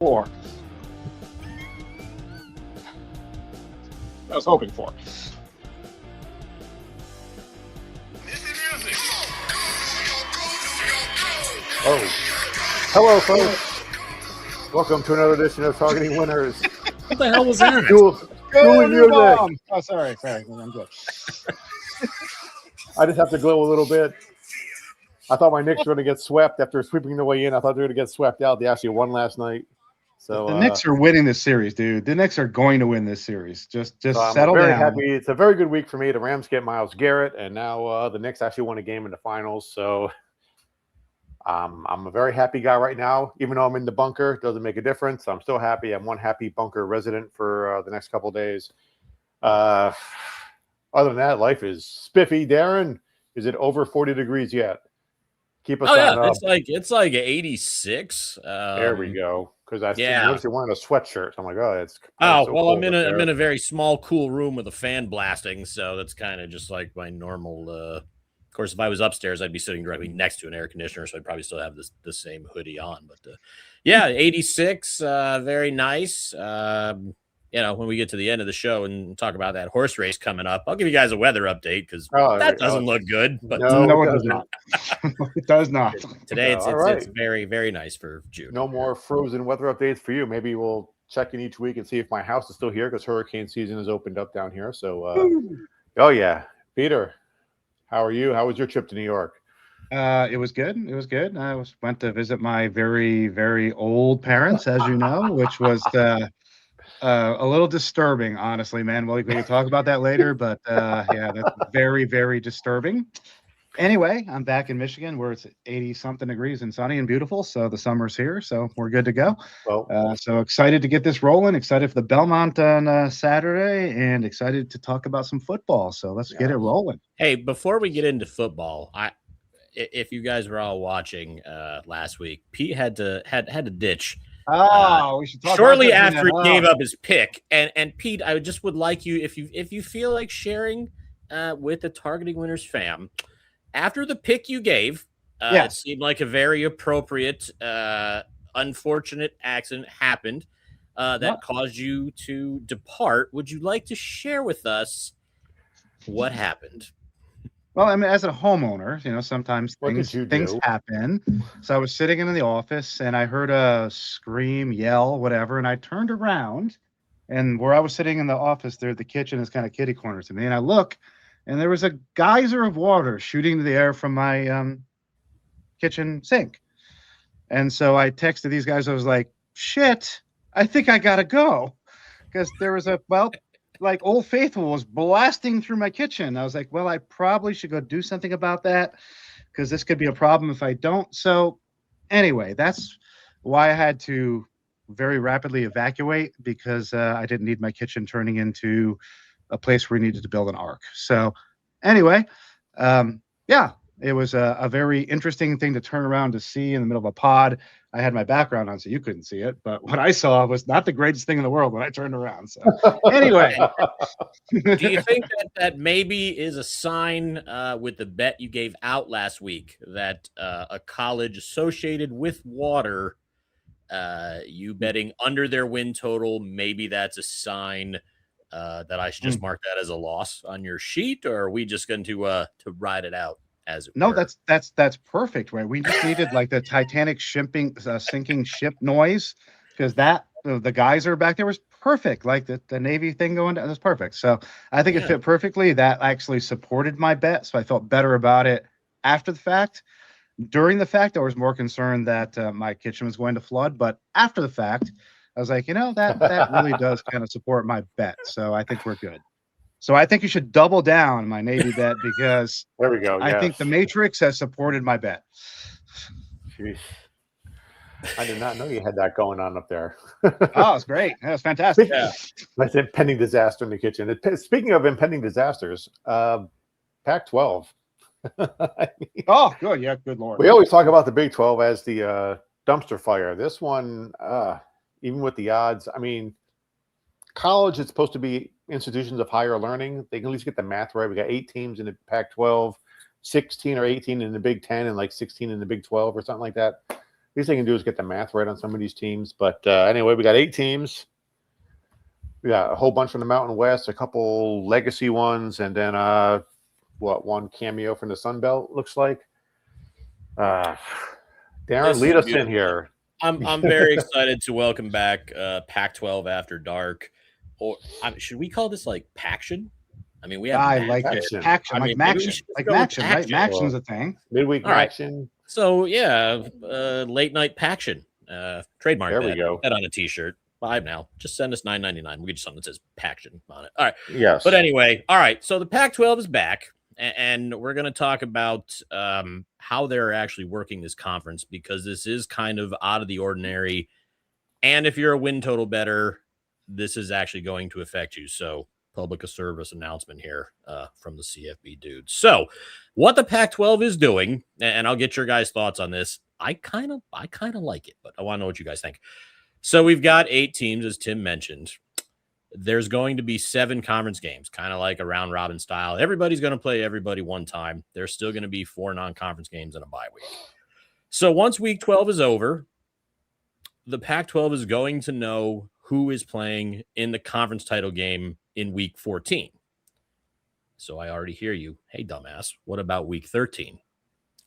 for. I was hoping for. Oh, hello, folks. Welcome to another edition of Targeting Winners. What the hell was that? Dual music. Oh, sorry. I'm good. I just have to glow a little bit. I thought my Knicks were going to get swept after sweeping the way in. I thought they were going to get swept out. They actually won last night. So the Knicks are winning this series, dude. The Knicks are going to win this series. Just so settle I'm very down. happy. It's a very good week for me. The Rams get Myles Garrett, and now the Knicks actually won a game in the finals. So I'm a very happy guy right now. Even though I'm in the bunker, it doesn't make a difference. I'm still happy. I'm one happy bunker resident for the next couple of days. Other than that, life is spiffy. Darren, is it over 40 degrees yet? Keep us on. It's like 86. There we go. Because I noticed you're wearing a sweatshirt. So I'm like, I'm in a very small, cool room with a fan blasting, so that's kind of just like my normal. Of course, if I was upstairs, I'd be sitting directly next to an air conditioner, so I'd probably still have the same hoodie on. But 86, very nice. When we get to the end of the show and talk about that horse race coming up, I'll give you guys a weather update because that doesn't look good. But no, it does not. It does not. Today, it's very, very nice for June. No more frozen weather updates for you. Maybe we'll check in each week and see if my house is still here because hurricane season has opened up down here. So, Peter, how are you? How was your trip to New York? It was good. I went to visit my very, very old parents, as you know, which was a little disturbing, honestly, man. We can talk about that later, but that's very, very disturbing. Anyway, I'm back in Michigan where it's 80-something degrees and sunny and beautiful, so the summer's here, so we're good to go. Well, so excited to get this rolling, excited for the Belmont on Saturday, and excited to talk about some football, so let's get it rolling. Hey, before we get into football, if you guys were all watching last week, Pete had to ditch. We should talk shortly after he gave up his pick. And Pete, I just would like you, if you feel like sharing with the Targeting Winners fam, after the pick you gave, it seemed like a very appropriate, unfortunate accident happened that caused you to depart. Would you like to share with us what happened? Well, I mean, as a homeowner, sometimes things happen. So I was sitting in the office and I heard a scream, yell, whatever. And I turned around, and where I was sitting in the office there, the kitchen is kind of kitty corner to me. And I look, and there was a geyser of water shooting into the air from my kitchen sink. And so I texted these guys. I was like, shit, I think I got to go. Because there was like Old Faithful was blasting through my kitchen. I was like, well, I probably should go do something about that because this could be a problem if I don't. So anyway, that's why I had to very rapidly evacuate because I didn't need my kitchen turning into a place where we needed to build an ark. So anyway, it was a very interesting thing to turn around to see in the middle of a pod. I had my background on, so you couldn't see it. But what I saw was not the greatest thing in the world when I turned around. So anyway. Do you think that maybe is a sign with the bet you gave out last week that a college associated with water, you betting under their win total, maybe that's a sign that I should just mark that as a loss on your sheet? Or are we just going to ride it out? No, that's perfect, right? We just needed like the Titanic sinking ship noise because the geyser back there was perfect, like the Navy thing going down. That's perfect. So I think it fit perfectly. That actually supported my bet, so I felt better about it after the fact. During the fact, I was more concerned that my kitchen was going to flood, but after the fact, I was like, that really does kind of support my bet. So I think we're good. So I think you should double down my Navy bet because there we go. I think the Matrix has supported my bet. Jeez. I did not know you had that going on up there. Oh, it's great. That was fantastic. That's impending disaster in the kitchen. Speaking of impending disasters, Pac-12. Oh, good. Yeah, good Lord. We always talk about the Big 12 as the dumpster fire. This one, even with the odds, I mean, college is supposed to be institutions of higher learning. They can at least get the math right. We got 8 teams in the Pac-12, 16 or 18 in the Big 10, and like 16 in the Big 12 or something like that. least they can do is get the math right on some of these teams. But anyway, we got 8 teams. We got a whole bunch from the Mountain West, a couple legacy ones, and then one cameo from the Sun Belt looks like. Darren, lead us in here. I'm very excited to welcome back Pac-12 After Dark. Or should we call this like Paction? I mean, we have. I like it. Paction, like Maction, right? Maction's a thing. Midweek Paction. So yeah, late night Paction. Trademark. There we go. That on a T-shirt. Buy now. Just send us $9.99. We'll get you something that says Paction on it. All right. Yes. But anyway, all right. So the Pac-12 is back, and we're going to talk about how they're actually working this conference, because this is kind of out of the ordinary. And if you're a win total bettor, this is actually going to affect you. So public service announcement here from the CFB dude. So what the Pac-12 is doing, and I'll get your guys' thoughts on this. I kind of like it, but I want to know what you guys think. So we've got 8 teams, as Tim mentioned. There's going to be 7 conference games, kind of like a round robin style. Everybody's going to play everybody one time. There's still going to be 4 non-conference games and a bye week. So once week 12 is over, the Pac-12 is going to know who is playing in the conference title game in week 14. So I already hear you. Hey, dumbass, what about week 13?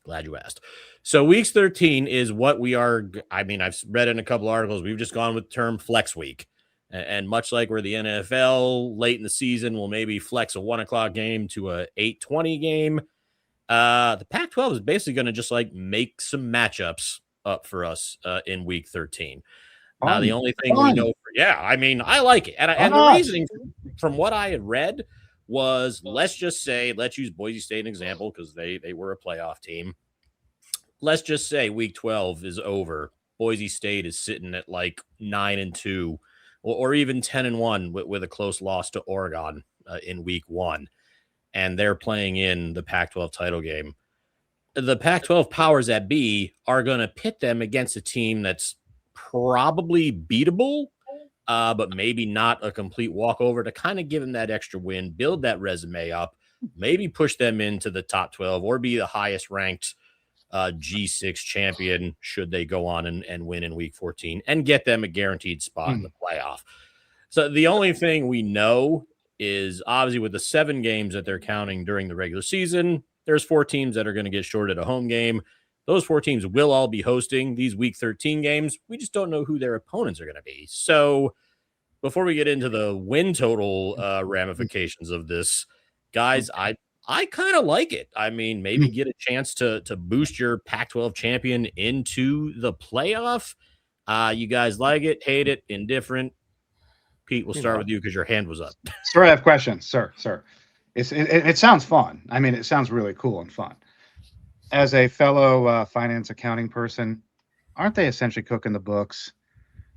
Glad you asked. So week 13 is what we are. I mean, I've read in a couple articles. We've just gone with the term flex week. And much like where the NFL late in the season will maybe flex a 1:00 game to a 8:20 game, the Pac-12 is basically going to just like make some matchups up for us in week 13. Now, the only thing we know, I mean, I like it. And the reasoning from what I had read was, let's use Boise State an example, because they were a playoff team. Let's just say week 12 is over. Boise State is sitting at like 9-2 or even 10-1 with a close loss to Oregon in week 1. And they're playing in the Pac-12 title game. The Pac-12 powers that be are going to pit them against a team that's probably beatable, but maybe not a complete walkover, to kind of give them that extra win, build that resume up, maybe push them into the top 12 or be the highest ranked G6 champion should they go on and win in week 14 and get them a guaranteed spot in the playoff. So the only thing we know is, obviously, with the 7 games that they're counting during the regular season, there's 4 teams that are going to get shorted a home game. Those 4 teams will all be hosting these week 13 games. We just don't know who their opponents are going to be. So before we get into the win total ramifications of this, guys, I kind of like it. I mean, maybe get a chance to boost your Pac-12 champion into the playoff. You guys like it, hate it, indifferent? Pete, we'll start with you because your hand was up. Sir, I have questions, sir. It sounds fun. I mean, it sounds really cool and fun. As a fellow finance accounting person, aren't they essentially cooking the books?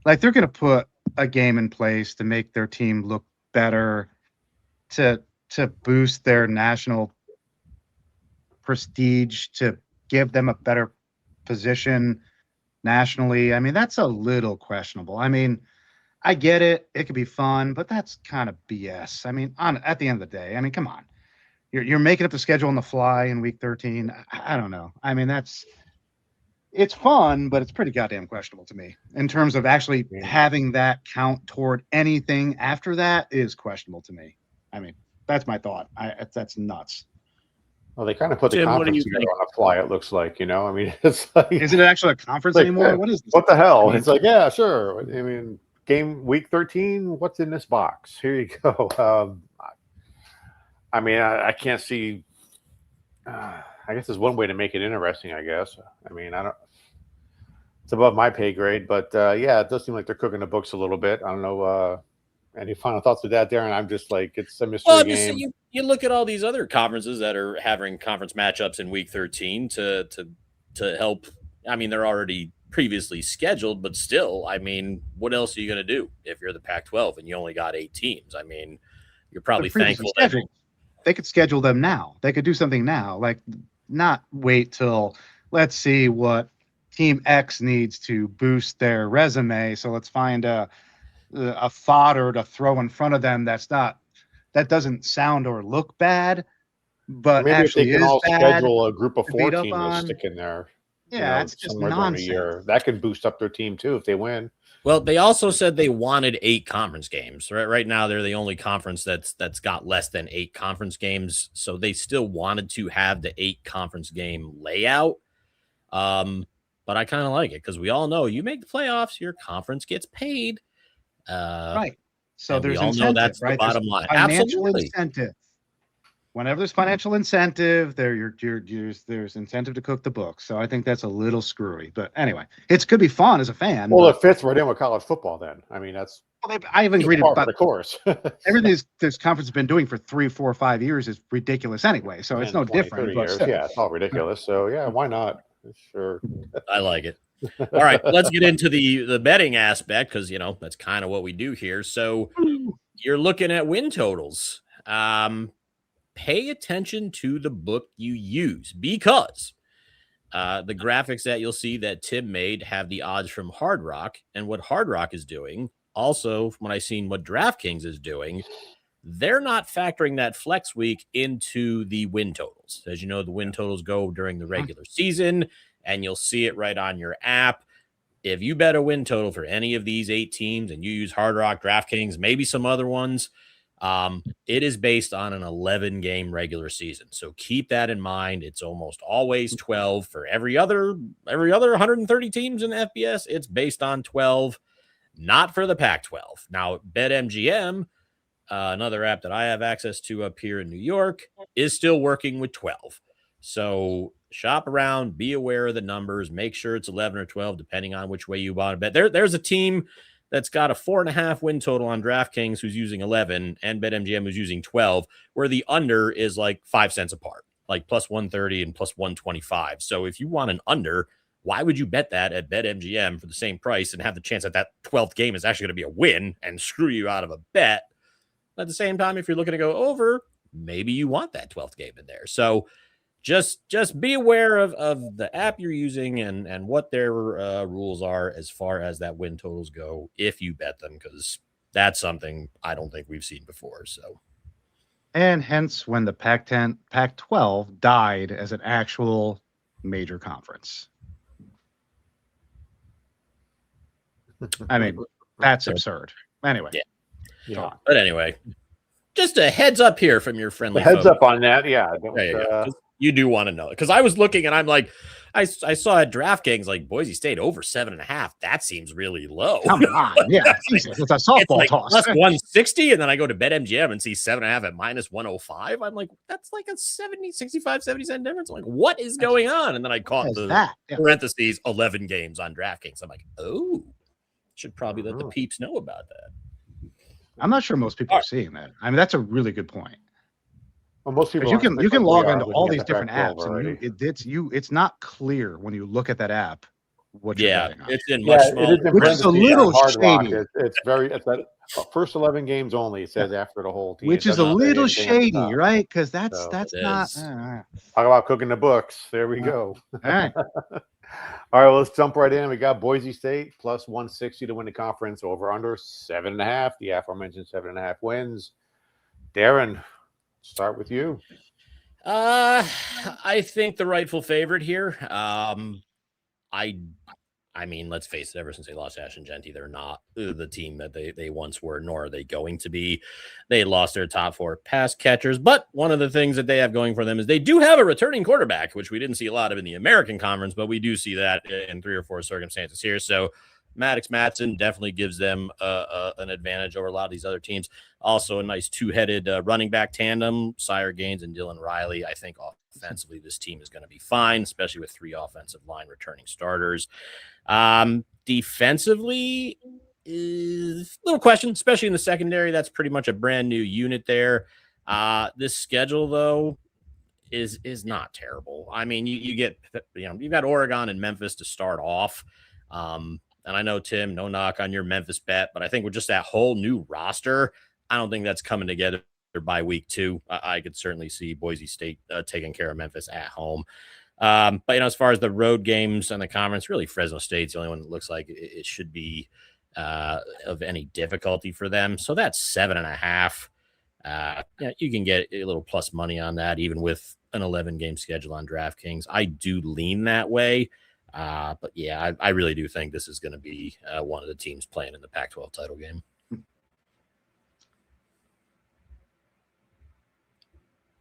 Like, they're going to put a game in place to make their team look better, to boost their national prestige, to give them a better position nationally. I mean, that's a little questionable. I mean, I get it. It could be fun, but that's kind of BS. I mean, at the end of the day, I mean, come on. You're making up the schedule on the fly in week 13. I don't know. I mean, it's fun, but it's pretty goddamn questionable to me. In terms of actually having that count toward anything after that is questionable to me. I mean, that's my thought. That's nuts. Well, they kind of put the conference together on the fly, it looks like, I mean, it's like, is it actually a conference anymore? What is this? What the hell? It's like, yeah, sure. I mean, game week 13, what's in this box? Here you go. I mean, I can't see. I guess there's one way to make it interesting, I guess. I mean, it's above my pay grade, but yeah, it does seem like they're cooking the books a little bit. I don't know. Any final thoughts with that, Darren? I'm just like, it's a mystery game. You look at all these other conferences that are having conference matchups in week 13 to help. I mean, they're already previously scheduled, but still, I mean, what else are you going to do if you're the Pac-12 and you only got 8 teams? I mean, you're probably thankful that they could schedule them now. They could do something now, like not wait till let's see what Team X needs to boost their resume. So let's find a fodder to throw in front of them that doesn't sound or look bad, but maybe actually if they can is all bad schedule a group of 4 teams to stick in there. Yeah, it's just somewhere during the year. That could boost up their team too if they win. Well, they also said they wanted 8 conference games. Right now, they're the only conference that's got less than 8 conference games. So they still wanted to have the 8 conference game layout. But I kind of like it because we all know you make the playoffs, your conference gets paid. Right. So there's we all incentive, know that's right? the bottom line. Financial Absolutely. incentive. Whenever there's financial incentive, there's incentive to cook the books. So I think that's a little screwy. But anyway, it could be fun as a fan. Well, it fits right in with college football then. I mean, that's I haven't agreed about the course. Everything this conference has been doing for 3, 4, 5 years is ridiculous anyway. So it's no 20, different. 30 years. Yeah, it's all ridiculous. So yeah, why not? Sure. I like it. All right, let's get into the betting aspect because that's kind of what we do here. So you're looking at win totals. Pay attention to the book you use because the graphics that you'll see that Tim made have the odds from Hard Rock, and what Hard Rock is doing. Also, when I seen what DraftKings is doing, they're not factoring that flex week into the win totals. As you know, the win totals go during the regular season, and you'll see it right on your app. If you bet a win total for any of these 8 teams and you use Hard Rock, DraftKings, maybe some other ones, it is based on an 11-game regular season. So keep that in mind. It's almost always 12 for every other 130 teams in the FBS. It's based on 12, not for the Pac-12. Now, BetMGM, another app that I have access to up here in New York, is still working with 12. So shop around, be aware of the numbers, make sure it's 11 or 12, depending on which way you want to bet. There's a team that's got a 4.5 win total on DraftKings who's using 11 and BetMGM who's using 12, where the under is like 5 cents apart, like plus 130 and plus 125. So if you want an under, why would you bet that at BetMGM for the same price and have the chance that 12th game is actually going to be a win and screw you out of a bet? At the same time, if you're looking to go over, maybe you want that 12th game in there. So just be aware of the app you're using and what their rules are as far as that win totals go if you bet them, because that's something I don't think we've seen before. So, and hence when the Pac-12 died as an actual major conference. I mean, that's absurd. Anyway. Yeah. But anyway, just a heads up here from your friendly heads up on that. Yeah. You do want to know it because I was looking and I'm like, I saw at DraftKings like Boise State over 7.5. That seems really low. Come on, yeah, it's a softball like toss. Plus 160, and then I go to BetMGM and see 7.5 at minus 105. I'm like, that's like a 65, 70 cent difference. I'm like, what is going on? And then I caught the parentheses 11 games on DraftKings. I'm like, oh, should probably let the peeps know about that. I'm not sure most people are seeing that. I mean, that's a really good point. Well, most people you can log into all these different apps, and it's not clear when you look at that app what you're betting on. It's in much smaller. Which is a little shady. It's that first 11 games only. It says after the whole team, which is a little shady, right? Because that's not. Talk about cooking the books. There we go. All right. All right, well, let's jump right in. We got Boise State plus 160 to win the conference, over under 7.5. The aforementioned 7.5 wins. Darren, start with you. I think the rightful favorite here. I mean, let's face it, ever since they lost Ash and Genty, they're not the team that they once were, nor are they going to be. They lost their top 4 pass catchers, but one of the things that they have going for them is they do have a returning quarterback, which we didn't see a lot of in the American Conference, but we do see that in 3 or 4 circumstances here. So Maddox Matson definitely gives them an advantage over a lot of these other teams. Also a nice 2-headed running back tandem, Sire Gaines and Dylan Riley. I think offensively this team is going to be fine, especially with 3 offensive line returning starters. Defensively is a little question, especially in the secondary. That's pretty much a brand new unit there. This schedule though is not terrible. I mean, you get, you've got Oregon and Memphis to start off. And I know, Tim, no knock on your Memphis bet, but I think with just that whole new roster, I don't think that's coming together by week 2. I could certainly see Boise State taking care of Memphis at home. But, as far as the road games and the conference, really Fresno State's the only one that looks like it should be of any difficulty for them. So that's 7.5. You can get a little plus money on that, even with an 11-game schedule on DraftKings. I do lean that way. But yeah, I really do think this is going to be one of the teams playing in the Pac-12 title game.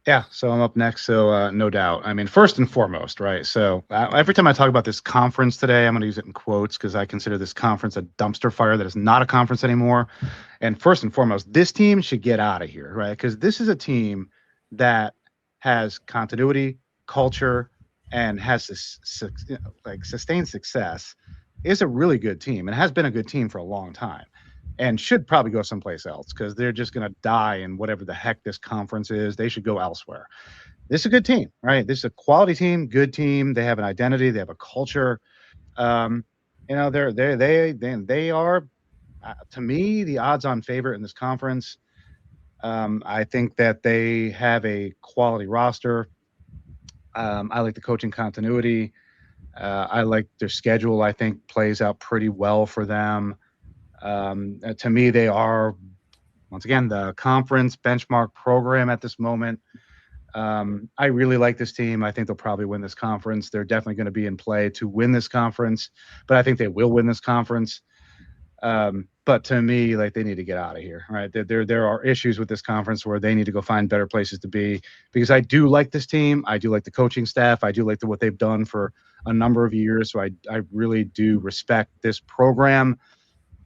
Yeah, so I'm up next. So no doubt. I mean, first and foremost, right? So every time I talk about this conference today, I'm going to use it in quotes because I consider this conference a dumpster fire that is not a conference anymore. And first and foremost, this team should get out of here, right? Because this is a team that has continuity, culture, and has this like sustained success. Is a really good team and has been a good team for a long time. And should probably go someplace else because they're just going to die in whatever the heck this conference is. They should go elsewhere. This is a good team, right? This is a quality team, good team. They have an identity. They have a culture. They are, to me, the odds-on favorite in this conference. I think that they have a quality roster. I like the coaching continuity. I like their schedule. I think plays out pretty well for them. To me, they are, once again, the conference benchmark program at this moment. I really like this team. I think they'll probably win this conference. They're definitely going to be in play to win this conference, but I think they will win this conference. But to me, like, they need to get out of here, right? There are issues with this conference where they need to go find better places to be, because I do like this team. I do like the coaching staff. I do like what they've done for a number of years. So I really do respect this program.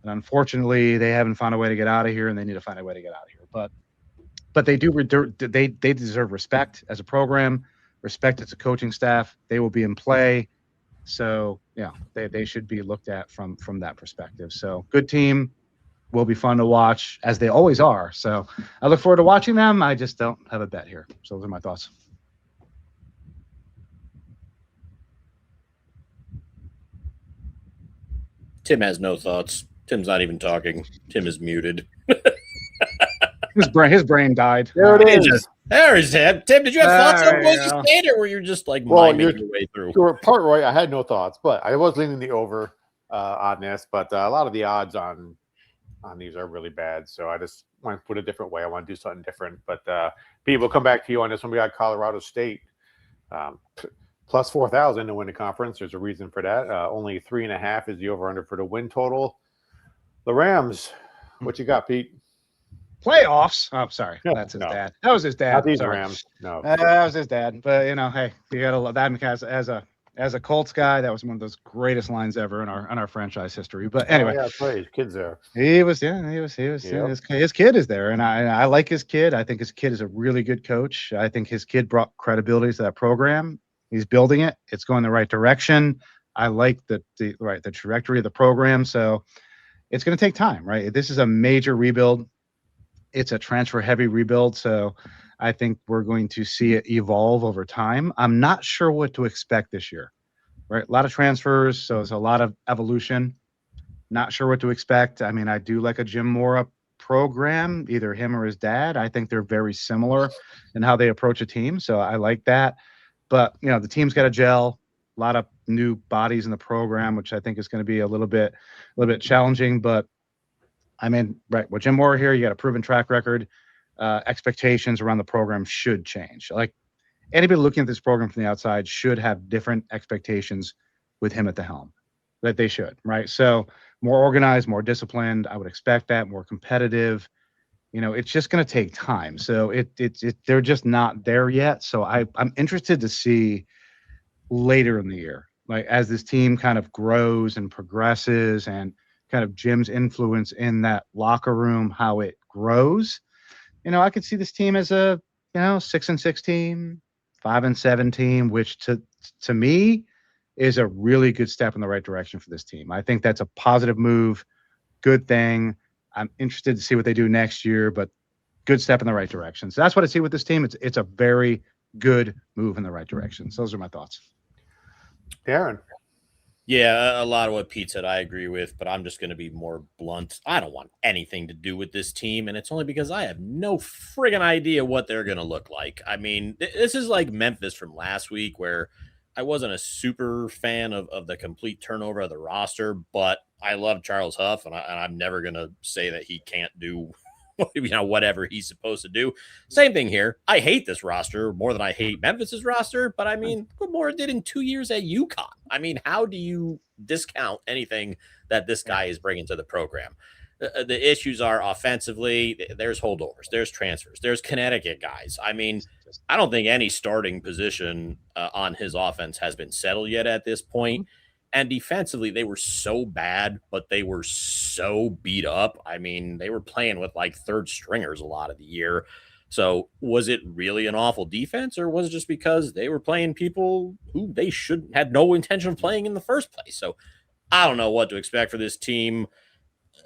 And unfortunately, they haven't found a way to get out of here, and they need to find a way to get out of here. But they do they deserve respect as a program, respect as a coaching staff. They will be in play, so yeah, they should be looked at from that perspective. So good team, will be fun to watch as they always are. So I look forward to watching them. I just don't have a bet here. So those are my thoughts. Tim has no thoughts. Tim's not even talking. Tim is muted. His brain died. There it is. There is Tim. Tim, did you have thoughts on Boise State, or were you just like miming your way through? You were part right. I had no thoughts, but I was leaning the over on this. But a lot of the odds on these are really bad. So I just want to put it a different way. I want to do something different. But Pete, we'll come back to you on this one. We got Colorado State plus 4,000 to win the conference. There's a reason for that. Only 3.5 is the over/under for the win total. The Rams, what you got, Pete? Playoffs. Oh, sorry. That's his dad. That was his dad. Not these Rams. No. That was his dad. But, hey, you got to love that as a Colts guy. That was one of those greatest lines ever in our franchise history. But anyway. Yeah, that's right. His kid's there. He was. His kid is there. And I like his kid. I think his kid is a really good coach. I think his kid brought credibility to that program. He's building it. It's going the right direction. I like the trajectory of the program. So it's going to take time, right? This is a major rebuild. It's a transfer-heavy rebuild, so I think we're going to see it evolve over time. I'm not sure what to expect this year, right? A lot of transfers, so it's a lot of evolution. Not sure what to expect. I mean, I do like a Jim Mora program, either him or his dad. I think they're very similar in how they approach a team, so I like that. But, the team's got to gel. A lot of new bodies in the program, which I think is going to be a little bit challenging, but I mean, right, with Jim Mora here, you got a proven track record. Expectations around the program should change. Like, anybody looking at this program from the outside should have different expectations with him at the helm. That they should, right? So more organized, more disciplined. I would expect that, more competitive. It's just going to take time. So they're just not there yet. So I'm interested to see later in the year, like as this team kind of grows and progresses, and kind of Jim's influence in that locker room, how it grows. I could see this team as a 6-6 team, 5-7 team, which to me is a really good step in the right direction for this team. I think that's a positive move, good thing. I'm interested to see what they do next year, but good step in the right direction. So that's what I see with this team. It's a very good move in the right direction. So those are my thoughts. Aaron. Yeah, a lot of what Pete said I agree with, but I'm just going to be more blunt. I don't want anything to do with this team, and it's only because I have no friggin' idea what they're going to look like. I mean, this is like Memphis from last week, where I wasn't a super fan of the complete turnover of the roster, but I love Charles Huff, and I'm never going to say that he can't do whatever he's supposed to do. Same thing here. I hate this roster more than I hate Memphis's roster, but I mean, what Mora did in 2 years at UConn. I mean, how do you discount anything that this guy is bringing to the program? The issues are offensively, there's holdovers, there's transfers, there's Connecticut guys. I mean, I don't think any starting position on his offense has been settled yet at this point. And defensively, they were so bad, but they were so beat up. I mean, they were playing with like third stringers a lot of the year. So was it really an awful defense, or was it just because they were playing people who they had no intention of playing in the first place? So I don't know what to expect for this team.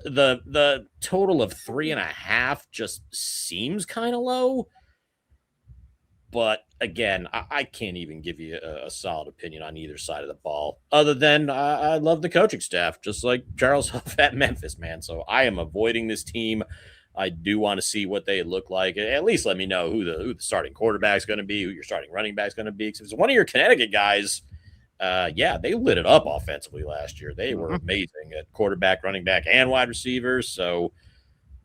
The total of 3.5 just seems kind of low. But again, I can't even give you a solid opinion on either side of the ball, other than I love the coaching staff, just like Charles Huff at Memphis, man. So I am avoiding this team. I do want to see what they look like. At least let me know who the starting quarterback is going to be, who your starting running back is going to be. Because if it's one of your Connecticut guys, they lit it up offensively last year. They were amazing at quarterback, running back, and wide receivers. So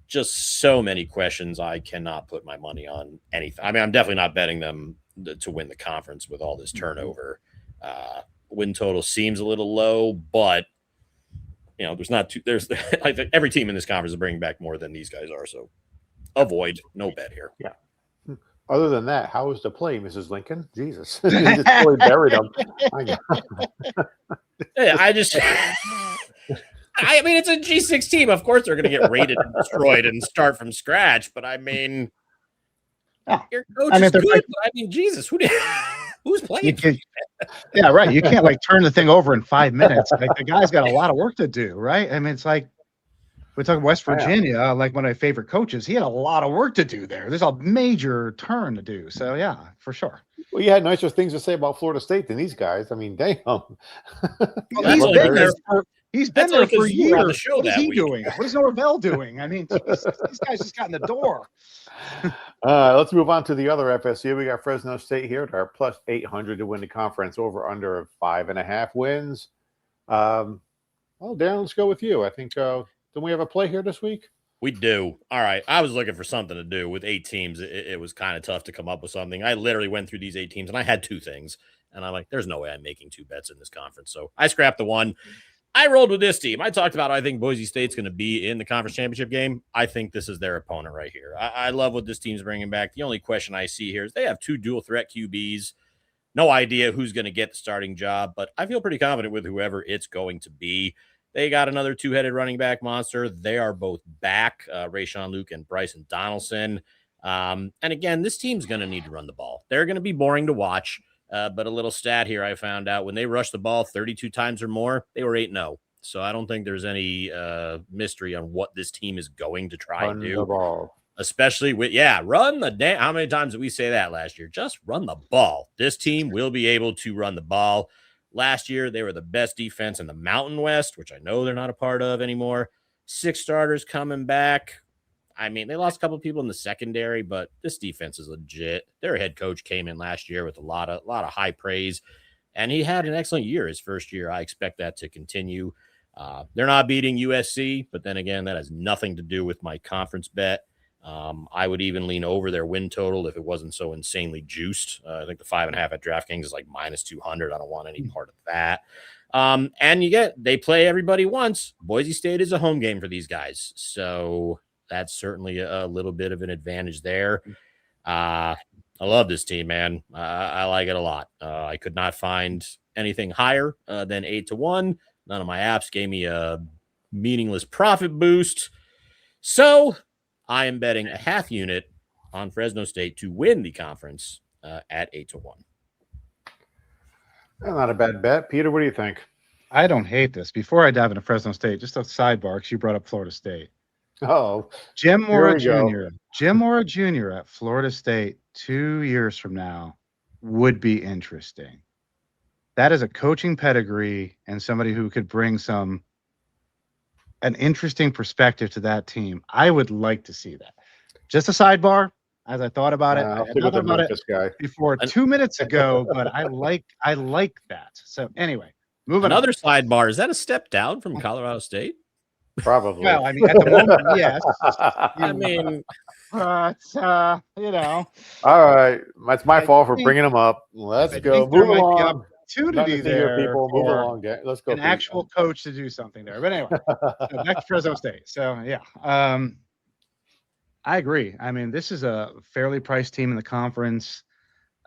just so many questions. I cannot put my money on anything. I mean, I'm definitely not betting them to win the conference with all this turnover. Win total seems a little low, but there's I think every team in this conference is bringing back more than these guys are. So avoid, no bet here. Yeah. Other than that, how was the play, Mrs. Lincoln? Jesus, you just really buried them. I mean, it's a G6 team. Of course, they're going to get raided and destroyed and start from scratch. But I mean, your coach is good. But I mean, Jesus, who's playing? Yeah, right. You can't turn the thing over in 5 minutes. The guy's got a lot of work to do, right? I mean, it's like we're talking West Virginia, one of my favorite coaches. He had a lot of work to do there. There's a major turn to do. So yeah, for sure. Well, you had nicer things to say about Florida State than these guys. I mean, damn. He's been there for years. The show what is he doing? What is Norvell doing? I mean, these guys just got in the door. Let's move on to the other FSU. We got Fresno State here at our plus 800 to win the conference, over under 5.5 wins. Well, Darren, let's go with you. I think, don't we have a play here this week? We do. All right. I was looking for something to do with 8 teams. It was kind of tough to come up with something. I literally went through these 8 teams and I had 2 things. And I'm like, there's no way I'm making 2 bets in this conference. So I scrapped the one. I rolled with this team. I talked about I think Boise State's going to be in the conference championship game. I think this is their opponent right here. I love what this team's bringing back. The only question I see here is they have 2 dual threat QBs. No idea who's going to get the starting job, but I feel pretty confident with whoever it's going to be. They got another 2-headed running back monster. They are both back, Rayshawn Luke and Bryson Donaldson. And again, this team's going to need to run the ball. They're going to be boring to watch. But a little stat here I found out, when they rushed the ball 32 times or more, they were 8-0. So I don't think there's any mystery on what this team is going to try and do. The ball. Especially with, run the damn. How many times did we say that last year? Just run the ball. This team will be able to run the ball. Last year, they were the best defense in the Mountain West, which I know they're not a part of anymore. 6 starters coming back. I mean, they lost a couple of people in the secondary, but this defense is legit. Their head coach came in last year with a lot of high praise, and he had an excellent year his first year. I expect that to continue. They're not beating USC, but then again, that has nothing to do with my conference bet. I would even lean over their win total if it wasn't so insanely juiced. I think the 5.5 at DraftKings is like minus 200. I don't want any part of that. And they play everybody once. Boise State is a home game for these guys, so that's certainly a little bit of an advantage there. I love this team, man. I like it a lot. I could not find anything higher than 8-1. None of my apps gave me a meaningless profit boost. So I am betting a half unit on Fresno State to win the conference at 8-1. Not a bad bet. Peter, what do you think? I don't hate this. Before I dive into Fresno State, just a sidebar, because you brought up Florida State. Oh, Jim Mora Jr. Jim Mora Jr. at Florida State 2 years from now would be interesting. That is a coaching pedigree and somebody who could bring an interesting perspective to that team. I would like to see that. Just a sidebar. As I thought about it, I thought about it before 2 minutes ago, but I like that. So anyway, moving on. Another sidebar. Is that a step down from Colorado State? Probably. Well, I mean, at the moment, yes. I mean, but you know, all right, that's my fault for think- bringing them up. Let's I go. think there Move might be along. opportunity there People. Move for along. Let's go. an actual coach to do something there. But anyway, so back to Fresno State. So yeah, I agree. I mean, this is a fairly priced team in the conference.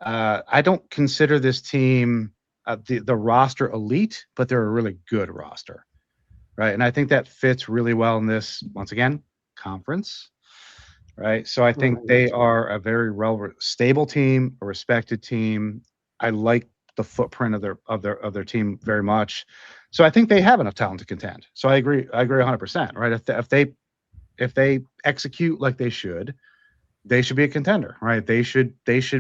I don't consider this team the roster elite, but they're a really good roster, right? And I think that fits really well in this, once again, conference, right? So I think they are a very stable team, a respected team. I like the footprint of their team very much. So I think they have enough talent to contend. So I agree 100%, right? If they execute like they should be a contender, right? They should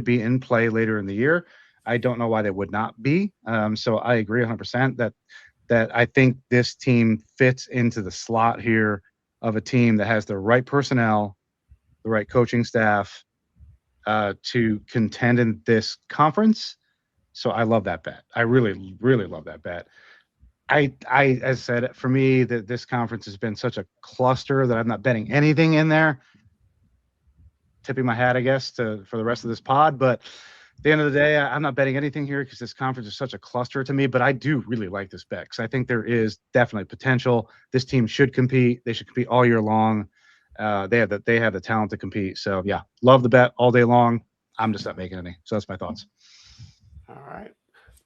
be in play later in the year. I don't know why they would not be. So I agree 100% that I think this team fits into the slot here of a team that has the right personnel, the right coaching staff to contend in this conference. So I love that bet. I really, really love that bet. I as I said, for me, that this conference has been such a cluster that I'm not betting anything in there. Tipping my hat, I guess, for the rest of this pod. But at the end of the day, I'm not betting anything here because this conference is such a cluster to me. But I do really like this bet because I think there is definitely potential. This team should compete. They should compete all year long. They have the talent to compete. So yeah, love the bet all day long. I'm just not making any. So that's my thoughts. All right.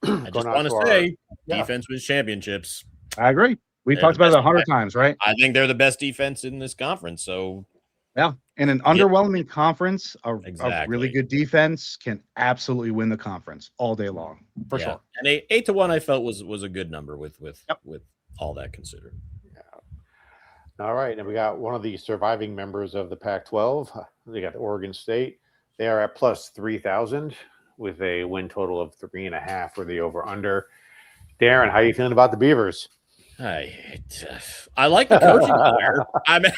I just want to say, defense wins championships. I agree. We talked about it 100 times, right? I think they're the best defense in this conference. So yeah, in an underwhelming conference, a really good defense can absolutely win the conference all day long, for sure. And 8-1, I felt was a good number with all that considered. Yeah. All right, and we got one of the surviving members of the Pac-12. They got Oregon State. They are at plus 3,000 with a win total of 3.5 for the over/under. Darren, how are you feeling about the Beavers? I like the coaching player. I mean,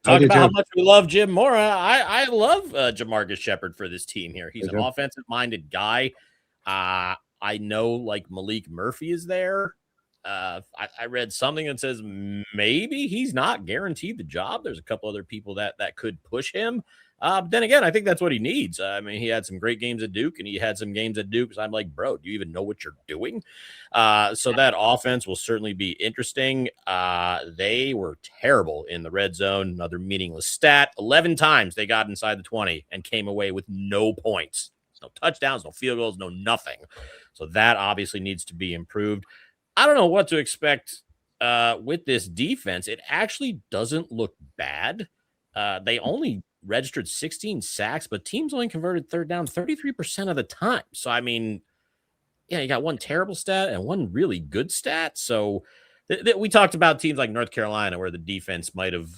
talk about how much we love Jim Mora. I love Jamarcus Shepard for this team here. He's an offensive-minded guy. I know, like, Malik Murphy is there. I read something that says maybe he's not guaranteed the job. There's a couple other people that could push him. But then again, I think that's what he needs. I mean, he had some great games at Duke, and he had some games at Duke. So I'm like, bro, do you even know what you're doing? So that offense will certainly be interesting. They were terrible in the red zone. Another meaningless stat. 11 times they got inside the 20 and came away with no points. No touchdowns, no field goals, no nothing. So that obviously needs to be improved. I don't know what to expect with this defense. It actually doesn't look bad. They only registered 16 sacks, but teams only converted third down 33% of the time. So, I mean, yeah, you got one terrible stat and one really good stat. So we talked about teams like North Carolina where the defense might have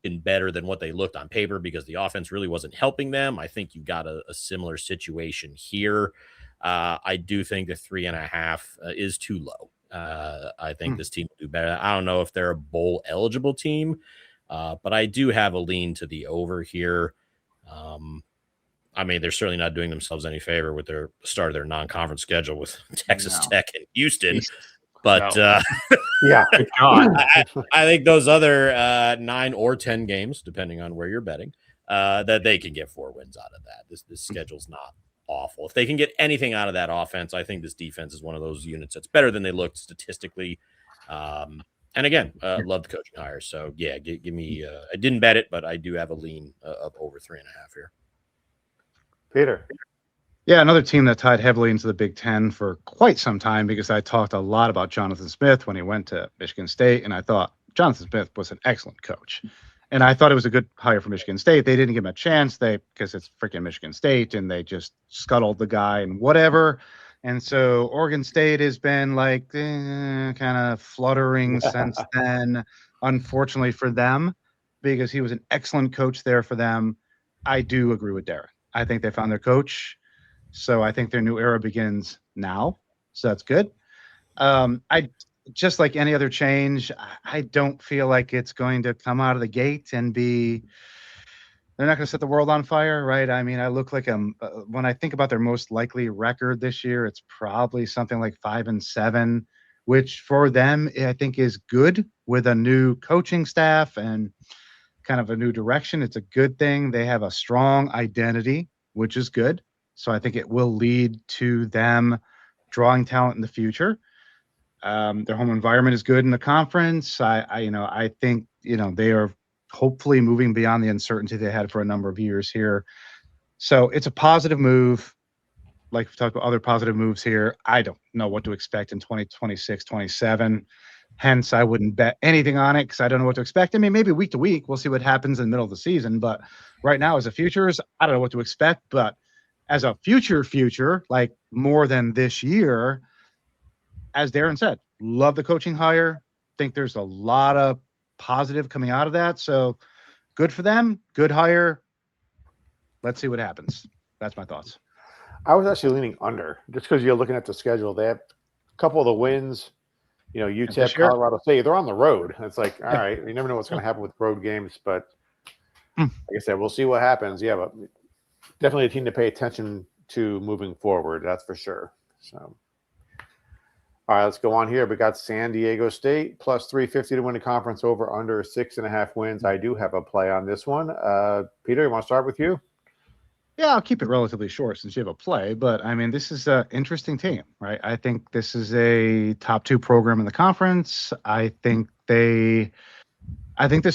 been better than what they looked on paper because the offense really wasn't helping them. I think you got a similar situation here. I do think the 3.5 is too low. I think this team will do better. I don't know if they're a bowl eligible team. But I do have a lean to the over here. I mean, they're certainly not doing themselves any favor with their start of their non-conference schedule with Texas Tech and Houston. But yeah, I think those other 9 or 10 games, depending on where you're betting, that they can get 4 wins out of that. This schedule's not awful. If they can get anything out of that offense, I think this defense is one of those units that's better than they looked statistically. And again, love the coaching hires. So yeah, give me. I didn't bet it, but I do have a lean of over 3.5 here. Peter. Yeah, another team that tied heavily into the Big Ten for quite some time because I talked a lot about Jonathan Smith when he went to Michigan State, and I thought Jonathan Smith was an excellent coach. And I thought it was a good hire for Michigan State. They didn't give him a chance because it's freaking Michigan State, and they just scuttled the guy and whatever. And so Oregon State has been like kind of fluttering since then, unfortunately for them, because he was an excellent coach there for them. I do agree with Darren. I think they found their coach. So I think their new era begins now. So that's good. I just like any other change, I don't feel like it's going to come out of the gate and be – they're not going to set the world on fire, right? I mean, I look like when I think about their most likely record this year, it's probably something like 5-7, which for them I think is good with a new coaching staff and kind of a new direction. It's a good thing. They have a strong identity, which is good. So I think it will lead to them drawing talent in the future. Their home environment is good in the conference. I think, they are hopefully moving beyond the uncertainty they had for a number of years here. So it's a positive move. Like we've talked about other positive moves here. I don't know what to expect in 2026, 27. Hence, I wouldn't bet anything on it because I don't know what to expect. I mean, maybe week to week, we'll see what happens in the middle of the season. But right now, as a futures, I don't know what to expect. But as a future, like more than this year, as Darren said, love the coaching hire. Think there's a lot of positive coming out of that. So good for them. Good hire. Let's see what happens. That's my thoughts. I was actually leaning under just because you're looking at the schedule. They have a couple of the wins, UTEP, Colorado State. They're on the road. It's like, all right, you never know what's going to happen with road games. But like I said, we'll see what happens. Yeah, but definitely a team to pay attention to moving forward. That's for sure. So, all right, let's go on here. We got San Diego State plus 350 to win the conference, over under 6.5 wins. I do have a play on this one. Peter, you want to start with you? Yeah, I'll keep it relatively short since you have a play, but I mean, this is an interesting team, right? I think this is a top 2 program in the conference. I think this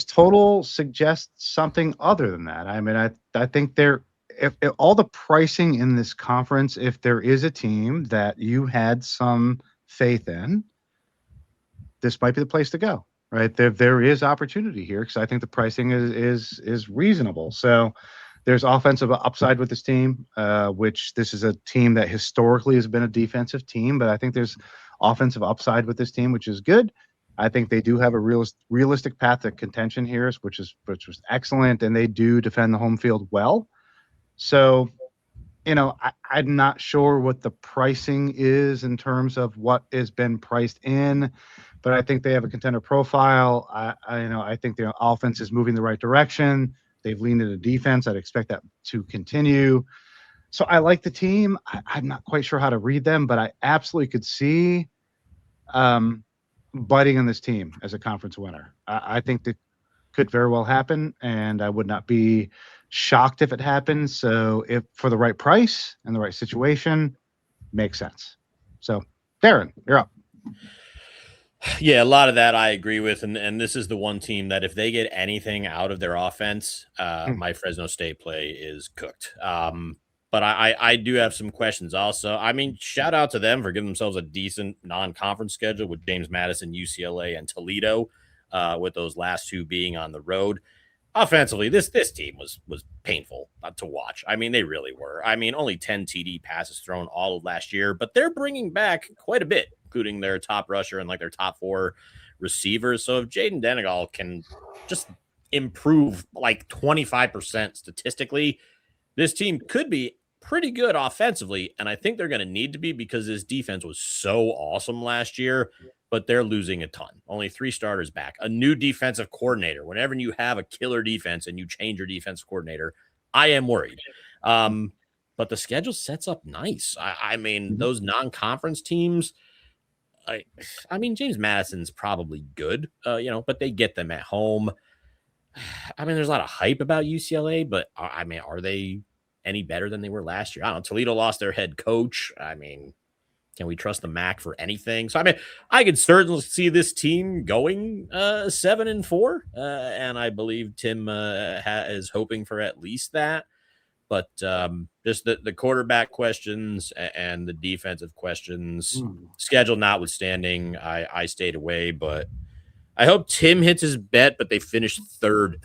total suggests something other than that. I mean, I think if all the pricing in this conference, if there is a team that you had some faith in, this might be the place to go, right? There is opportunity here because I think the pricing is reasonable. So there's offensive upside with this team, which this is a team that historically has been a defensive team, but I think there's offensive upside with this team, which is good. I think they do have a realistic path to contention here, which was excellent, and they do defend the home field well. So, I'm not sure what the pricing is in terms of what has been priced in, but I think they have a contender profile. I think their offense is moving the right direction. They've leaned into defense. I'd expect that to continue. So I like the team. I'm not quite sure how to read them, but I absolutely could see biting on this team as a conference winner. I think that could very well happen, and I would not be shocked if it happens. So if for the right price and the right situation, makes sense. So Darren, you're up. Yeah, a lot of that I agree with, and this is the one team that if they get anything out of their offense, my Fresno State play is cooked. But I do have some questions also. I mean, shout out to them for giving themselves a decent non-conference schedule with James Madison, UCLA, and Toledo, with those last 2 being on the road. Offensively, this team was painful to watch. I mean, they really were. I mean, only 10 TD passes thrown all of last year, but they're bringing back quite a bit, including their top rusher and like their top 4 receivers. So if Jaden Denegal can just improve like 25% statistically, this team could be pretty good offensively. And I think they're going to need to be because this defense was so awesome last year, but they're losing a ton. Only 3 starters back, a new defensive coordinator. Whenever you have a killer defense and you change your defensive coordinator, I am worried. But the schedule sets up nice. I mean, those non-conference teams, I mean, James Madison's probably good, but they get them at home. I mean, there's a lot of hype about UCLA, but I mean, are they any better than they were last year? I don't know. Toledo lost their head coach. I mean, can we trust the MAC for anything? So, I mean, I could certainly see this team going 7-4, and I believe Tim is hoping for at least that. But just the quarterback questions and the defensive questions, schedule notwithstanding, I stayed away. But I hope Tim hits his bet, but they finished 3rd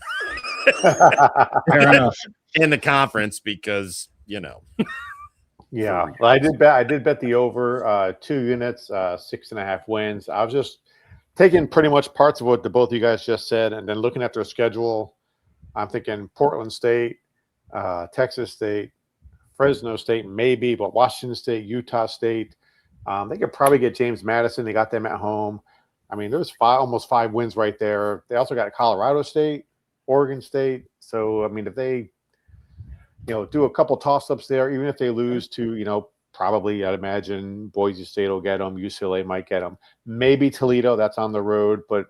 Fair enough. In the conference because, Yeah, well, I did bet the over 2 units, 6.5 wins. I was just taking pretty much parts of what the both of you guys just said, and then looking at their schedule, I'm thinking Portland State, Texas State, Fresno State, maybe, but Washington State, Utah State. They could probably get James Madison. They got them at home. I mean, there's almost 5 wins right there. They also got Colorado State, Oregon State. So, I mean, if they do a couple toss-ups there, even if they lose to, probably I'd imagine Boise State will get them, UCLA might get them. Maybe Toledo, that's on the road, but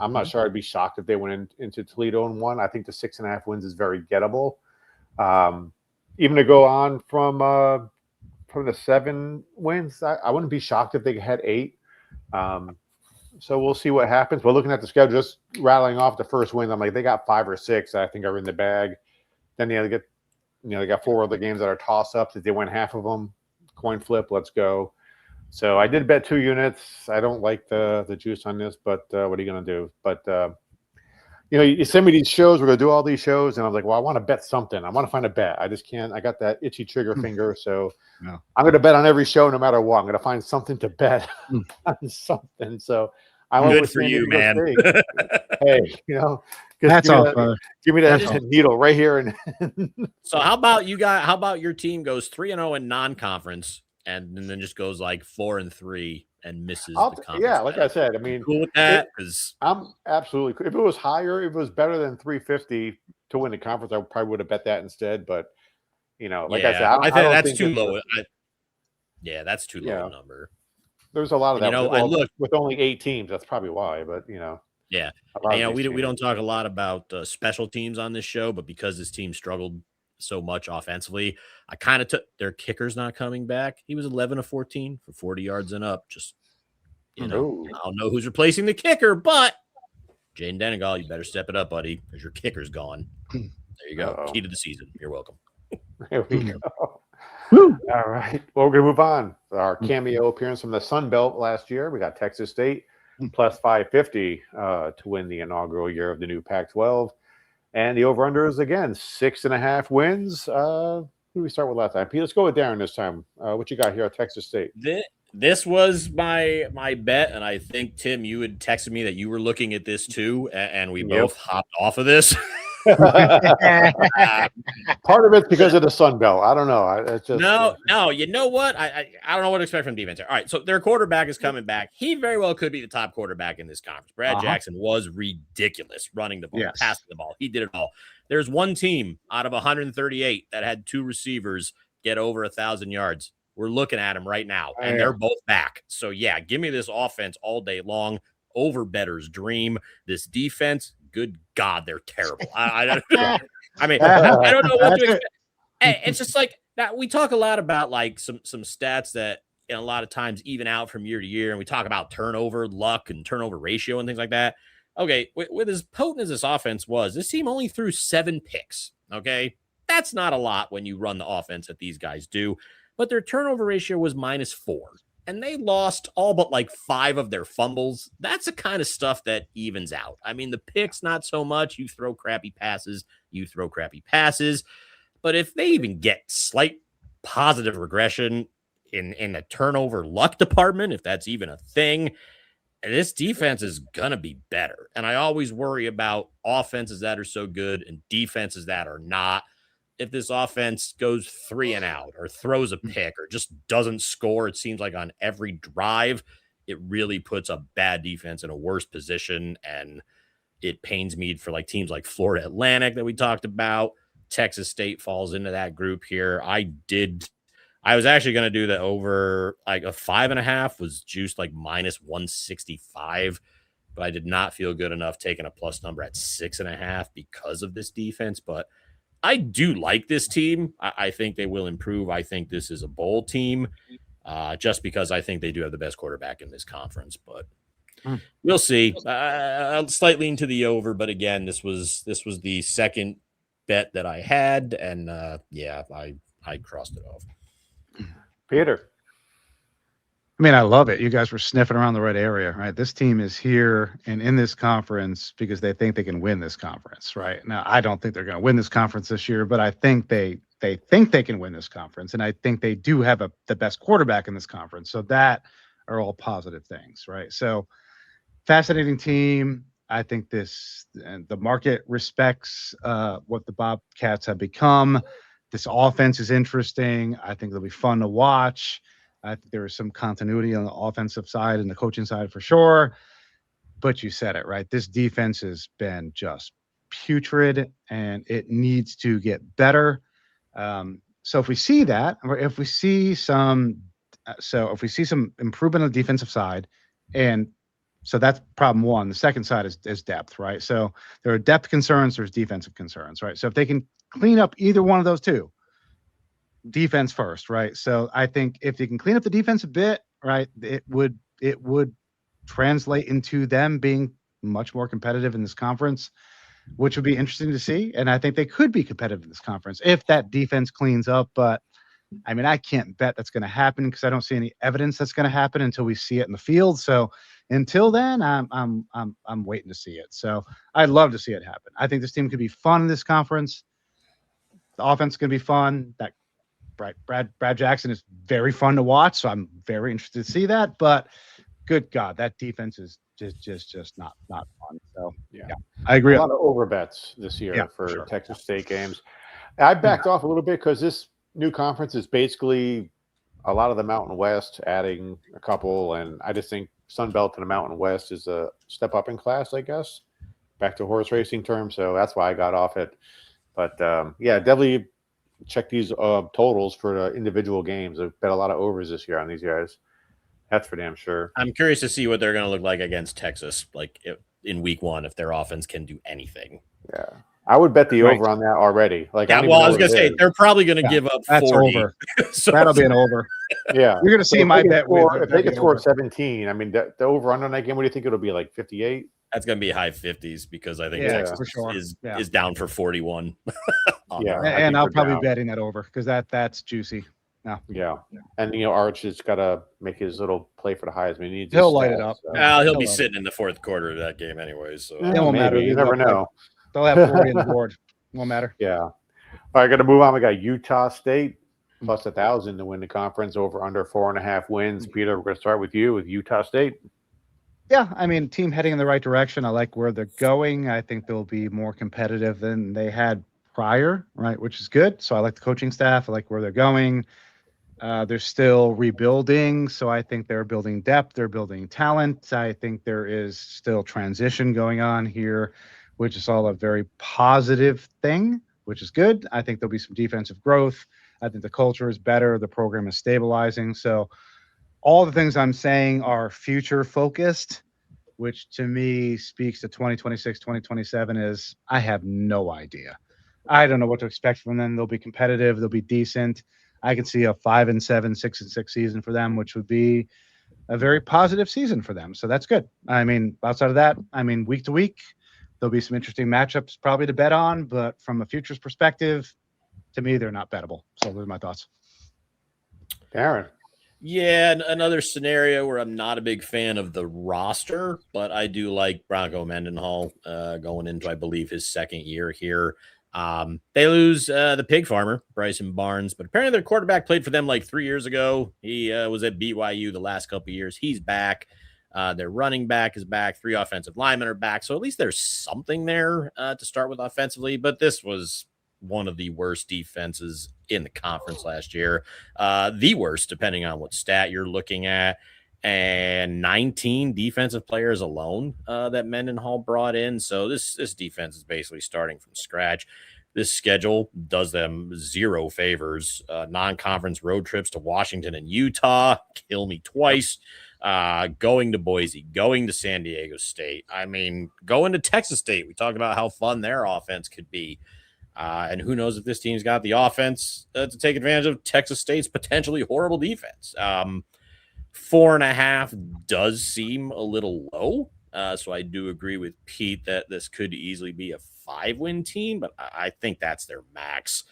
I'm not sure I'd be shocked if they went into Toledo and won. I think the 6.5 wins is very gettable. Even to go on from the 7 wins, I wouldn't be shocked if they had 8. So we'll see what happens. But looking at the schedule, just rattling off the first win, I'm like, they got 5 or 6 that I think are in the bag. Then they got 4 other games that are toss-ups. If they win half of them, coin flip, let's go. So I did bet 2 units. I don't like the juice on this, but what are you going to do? But, you send me these shows. We're going to do all these shows. And I was like, well, I want to bet something. I want to find a bet. I just can't. I got that itchy trigger finger. So I'm going to bet on every show no matter what. I'm going to find something to bet on something. So I went good with for you, man. Hey, that's all. Give me that needle right here. And so how about your team goes 3-0 in non-conference and then just goes like 4-3 and misses the conference? Yeah, like I said, I mean, cool with that because I'm absolutely. If it was higher, if it was better than 350 to win the conference, I probably would have bet that instead. But like I said, I think that's too low. That's too low a number. There's a lot of that. I looked with only 8 teams. That's probably why. But yeah, we don't talk a lot about special teams on this show, but because this team struggled so much offensively, I kind of took their kicker's not coming back. He was 11 of 14 for 40 yards and up. Just I don't know who's replacing the kicker, but Jaden Denegal, you better step it up, buddy, because your kicker's gone. There you go. Key to the season. You're welcome. There we go. Woo. All right. Well, we're going to move on. Our cameo appearance from the Sun Belt last year. We got Texas State plus 550 to win the inaugural year of the new Pac-12. And the over-under is, again, 6.5 wins. Who did we start with last time? Pete, let's go with Darren this time. What you got here at Texas State? This was my bet, and I think, Tim, you had texted me that you were looking at this too, and we both hopped off of this. Part of it's because of the Sun Belt. I don't know. It's just, no. You know what? I don't know what to expect from defense here. All right, so their quarterback is coming back. He very well could be the top quarterback in this conference. Brad Jackson was ridiculous running the ball, passing the ball. He did it all. There's one team out of 138 that had 2 receivers get over 1,000 yards. We're looking at them right now, and they're both back. So, yeah, give me this offense all day long. Over better's dream. This defense, good God, they're terrible. I don't know what to expect. It's just like that. We talk a lot about like some stats that a lot of times even out from year to year, and we talk about turnover luck and turnover ratio and things like that. Okay, with as potent as this offense was, this team only threw 7 picks. Okay, that's not a lot when you run the offense that these guys do. But their turnover ratio was -4. And they lost all but like 5 of their fumbles. That's the kind of stuff that evens out. I mean, the picks, not so much. You throw crappy passes. But if they even get slight positive regression in the turnover luck department, if that's even a thing, this defense is going to be better. And I always worry about offenses that are so good and defenses that are not. If this offense goes 3 and out or throws a pick or just doesn't score, it seems like on every drive, it really puts a bad defense in a worse position. And it pains me for like teams like Florida Atlantic that we talked about. Texas State falls into that group here. I was actually going to do the over like a 5.5 was juiced like -165, but I did not feel good enough taking a plus number at 6.5 because of this defense. But I do like this team. I think they will improve. I think this is a bowl team just because I think they do have the best quarterback in this conference, but we'll see. I'll slightly into the over, but again, this was the second bet that I had, and I crossed it off. Peter. I mean, I love it. You guys were sniffing around the right area, right? This team is here and in this conference because they think they can win this conference, right? Now, I don't think they're going to win this conference this year, but I think they think they can win this conference, and I think they do have the best quarterback in this conference. So that are all positive things, right? So fascinating team. I think the market respects what the Bobcats have become. This offense is interesting. I think it'll be fun to watch. I think there is some continuity on the offensive side and the coaching side for sure. But you said it, right? This defense has been just putrid, and it needs to get better. So if we see that, or if we see some improvement on the defensive side, and So that's problem one. The second side is depth, right? So there are depth concerns, there's defensive concerns, right? So if they can clean up either one of those two, defense first, right? So I think if they can clean up the defense a bit, right, it would translate into them being much more competitive in this conference, which would be interesting to see. And I think they could be competitive in this conference if that defense cleans up. But I mean, I can't bet that's going to happen because I don't see any evidence that's going to happen until we see it in the field. So until then, I'm waiting to see it. So I'd love to see it happen. I think this team could be fun in this conference. The offense is going to be fun. That Brad Jackson is very fun to watch. So I'm very interested to see that. But good God, that defense is just not fun. So yeah, I agree. A lot of over bets this year for Texas State games. I backed off a little bit because this new conference is basically a lot of the Mountain West, adding a couple, and I just think Sun Belt and the Mountain West is a step up in class, I guess, back to horse racing terms. So that's why I got off it. But yeah, definitely check these totals for the individual games. I've bet a lot of overs this year on these guys. That's for damn sure. I'm curious to see what they're going to look like against Texas, like in week one, if their offense can do anything. Yeah. I would bet the over on that already. Like, yeah, well, I was going to say, they're probably going to give up 40. Over. So that'll be an over. Yeah. You're going to see my bet. If they can score 17, I mean, the over under that game, what do you think it'll be, like 58? That's going to be high 50s because I think Texas is down for 41. Yeah. And I'll probably be betting that over because that's juicy. No. Yeah. And, Arch has got to make his little play for the Heisman. He'll light it up. So. Well, he'll be sitting in the fourth quarter of that game anyway. So it won't matter. You never know. They'll have 40 on the board. Won't matter. Yeah. All right, got to move on. We got Utah State plus 1,000 to win the conference, over under 4.5 wins. Peter, we're going to start with you with Utah State. Yeah, I mean, team heading in the right direction. I like where they're going. I think they'll be more competitive than they had prior, right, which is good. So I like the coaching staff. I like where they're going. They're still rebuilding, so I think they're building depth. They're building talent. I think there is still transition going on here, which is all a very positive thing, which is good. I think there'll be some defensive growth. I think the culture is better. The program is stabilizing. So all the things I'm saying are future focused, which to me speaks to 2026, 2027 is I have no idea. I don't know what to expect from them. They'll be competitive. They'll be decent. I can see a 5-7, 6-6 season for them, which would be a very positive season for them. So that's good. I mean, outside of that, I mean, week to week, there'll be some interesting matchups probably to bet on, but from a futures perspective, to me, they're not bettable. So those are my thoughts. Aaron. Yeah, another scenario where I'm not a big fan of the roster, but I do like Bronco Mendenhall going into, I believe, his second year here. They lose the pig farmer, Bryson Barnes, but apparently their quarterback played for them like 3 years ago. He was at BYU the last couple of years. He's back. Their running back is back. 3 offensive linemen are back. So at least there's something there to start with offensively, but this was one of the worst defenses in the conference last year. The worst, depending on what stat you're looking at. And 19 defensive players alone that Mendenhall brought in. So this defense is basically starting from scratch. This schedule does them zero favors. Non-conference road trips to Washington and Utah, kill me twice. Going to Boise, going to San Diego State. I mean, going to Texas State. We talked about how fun their offense could be. And who knows if this team's got the offense to take advantage of Texas State's potentially horrible defense. 4.5 does seem a little low. So I do agree with Pete that this could easily be a 5-win team, but I think that's their max.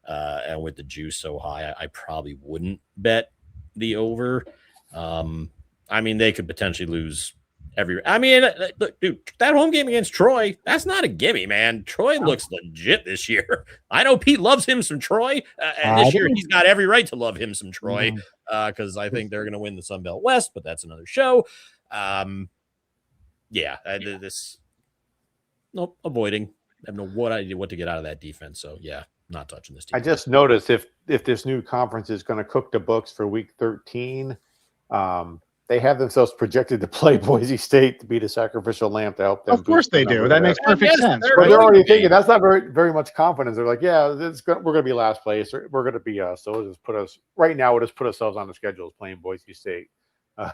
And with the juice so high, I probably wouldn't bet the over. I mean, they could potentially lose look, dude, that home game against Troy, that's not a gimme, man. Troy looks legit this year. I know Pete loves him some Troy, and this year he's got every right to love him some Troy because I think they're going to win the Sun Belt West, but that's another show. Avoiding. I have no idea what to get out of that defense. So, yeah, not touching this team. I just noticed if this new conference is going to cook the books for week 13, they have themselves projected to play Boise State to be the sacrificial lamb to help them. Of course they do. That makes perfect sense. But they're already thinking that's not very much confidence. They're like, yeah, we're going to be last place. We're going to be us. So we'll just put ourselves on the schedule as playing Boise State.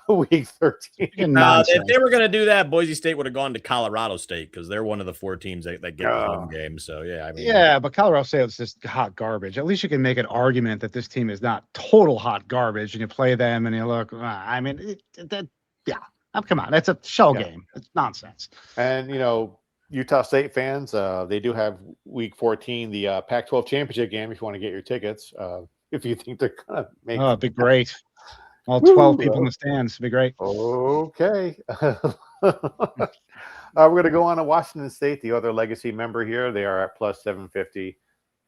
week 13. If they were going to do that, Boise State would have gone to Colorado State because they're one of the 4 teams that get the home game. So, yeah, I mean. Yeah, but Colorado State was just hot garbage. At least you can make an argument that this team is not total hot garbage, and you play them and you look, I mean, come on. That's a shell game. It's nonsense. And, Utah State fans, they do have week 14, the Pac-12 championship game if you want to get your tickets. If you think they're going to make it'd be great. All 12 people in the stands. It'd be great. Okay. We're going to go on to Washington State, the other legacy member here. They are at plus 750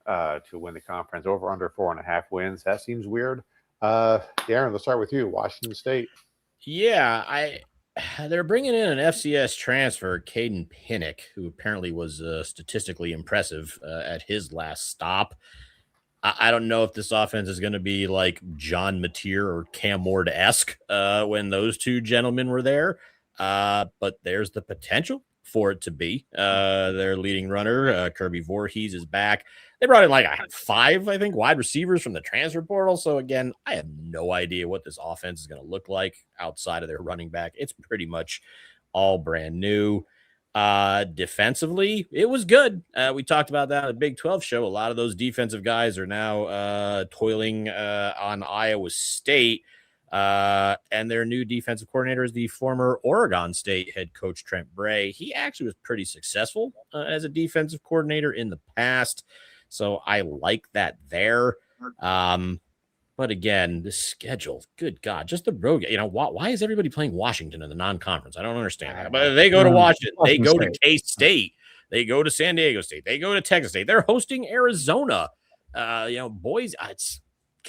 to win the conference, over under 4.5 wins. That seems weird. Aaron, let's start with you. Washington State. Yeah, they're bringing in an FCS transfer, Caden Pinnock, who apparently was statistically impressive at his last stop. I don't know if this offense is going to be like John Mateer or Cam Ward-esque when those 2 gentlemen were there, but there's the potential for it to be. Their leading runner, Kirby Voorhees, is back. They brought in 5, I think, wide receivers from the transfer portal. So, again, I have no idea what this offense is going to look like outside of their running back. It's pretty much all brand new. Defensively, it was good. We talked about that on the Big 12 show. A lot of those defensive guys are now toiling on Iowa State. And their new defensive coordinator is the former Oregon State head coach, Trent Bray. He actually was pretty successful as a defensive coordinator in the past. So I like that there. But again, the schedule, good God, just the road. Why is everybody playing Washington in the non-conference? I don't understand that. But they go to Washington. They go to K-State. They go to San Diego State. They go to Texas State. They're hosting Arizona. Boys,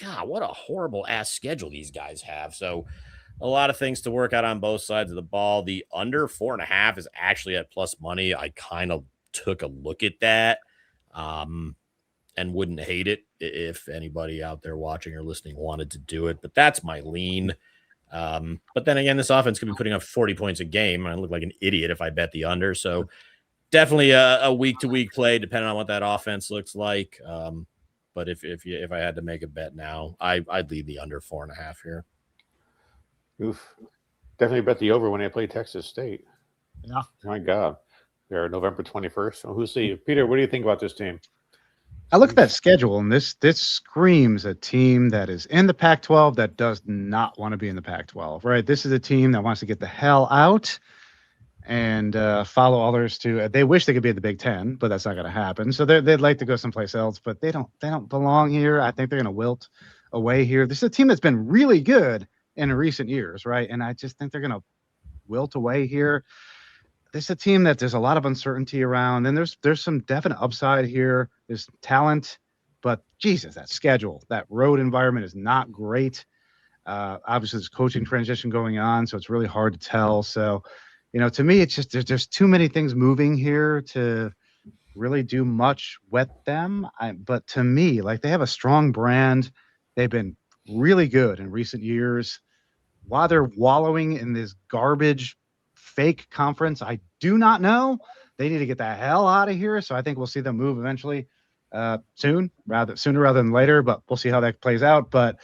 God, what a horrible ass schedule these guys have. So a lot of things to work out on both sides of the ball. The under 4.5 is actually at plus money. I kind of took a look at that. And wouldn't hate it if anybody out there watching or listening wanted to do it. But that's my lean. But then again, this offense could be putting up 40 points a game. I look like an idiot if I bet the under. So definitely a week-to-week play, depending on what that offense looks like. But if I had to make a bet now, I'd lead the under 4.5 here. Oof. Definitely bet the over when they play Texas State. Yeah. My God. They're November 21st. So who'll see? Peter, what do you think about this team? I look at that schedule, and this screams a team that is in the Pac-12 that does not want to be in the Pac-12, right? This is a team that wants to get the hell out and follow others to. They wish they could be at the Big Ten, but that's not going to happen. So they'd like to go someplace else, but they don't belong here. I think they're going to wilt away here. This is a team that's been really good in recent years, right? And I just think they're going to wilt away here. This is a team that there's a lot of uncertainty around, and there's some definite upside here. There's talent, but Jesus, that schedule, that road environment is not great. Obviously, there's coaching transition going on, so it's really hard to tell. So, to me, it's just there's too many things moving here to really do much with them. But to me, they have a strong brand. They've been really good in recent years. While they're wallowing in this garbage fake conference, I do not know. They need to get the hell out of here. So I think we'll see them move eventually, sooner rather than later. But we'll see how that plays out. But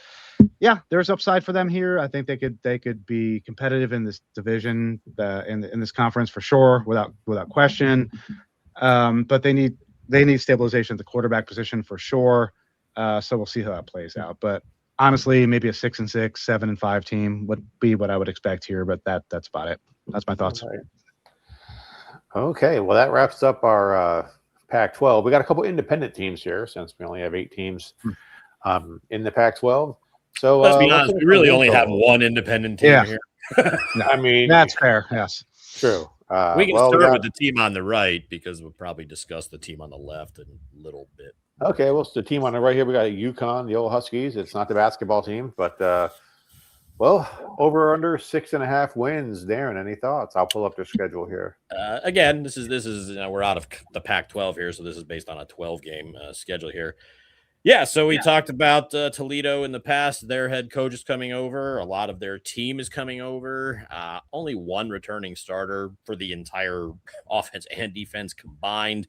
yeah, there's upside for them here. I think they could be competitive in this division, in this conference for sure, without question. But they need stabilization at the quarterback position for sure. So we'll see how that plays out. But honestly, maybe a 6-6, 7-5 team would be what I would expect here. But that's about it. That's my thoughts. Okay. Well, that wraps up our Pac-12. We got a couple independent teams here since we only have 8 teams in the Pac-12. So let's be honest, we really only have one independent team here. I mean, that's fair. Yes, true. We can start with the team on the right because we'll probably discuss the team on the left in a little bit. Okay. Well, it's the team on the right here. We got UConn, the old Huskies. It's not the basketball team, but over under 6.5 wins. Darren, any thoughts? I'll pull up their schedule here. Again, this is we're out of the Pac-12 here, so this is based on a 12-game schedule here. Yeah, so we talked about Toledo in the past. Their head coach is coming over. A lot of their team is coming over. Only one returning starter for the entire offense and defense combined.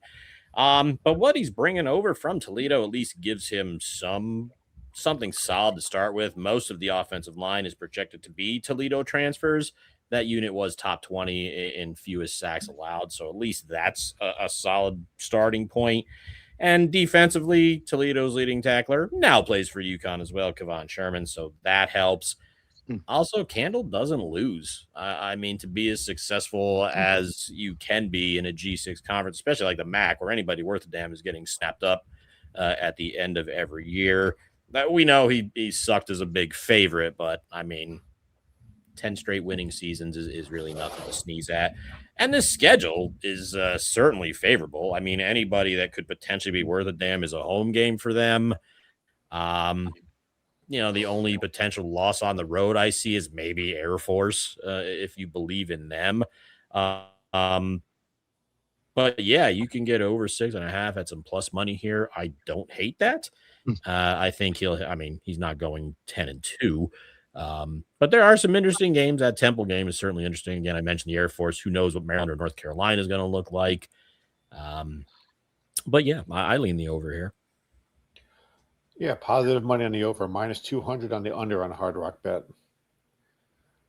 But what he's bringing over from Toledo at least gives him some something solid to start with. Most of the offensive line is projected to be Toledo transfers. That unit was top 20 in fewest sacks allowed. So at least that's a solid starting point. And defensively, Toledo's leading tackler now plays for UConn as well, Kevon Sherman. So that helps. Also, Candle doesn't lose. I mean, to be as successful as you can be in a G6 conference, especially like the MAC, where anybody worth a damn is getting snapped up at the end of every year. We know he sucked as a big favorite, but I mean, 10 straight winning seasons is really nothing to sneeze at. And this schedule is certainly favorable. I mean, anybody that could potentially be worth a damn is a home game for them. The only potential loss on the road I see is maybe Air Force, if you believe in them. But yeah, you can get over 6.5 at some plus money here. I don't hate that. I think he's not going 10-2. But there are some interesting games. That Temple game is certainly interesting. Again, I mentioned the Air Force. Who knows what Maryland or North Carolina is going to look like? But yeah, I lean the over here. Yeah, positive money on the over, minus 200 on the under on a Hard Rock bet.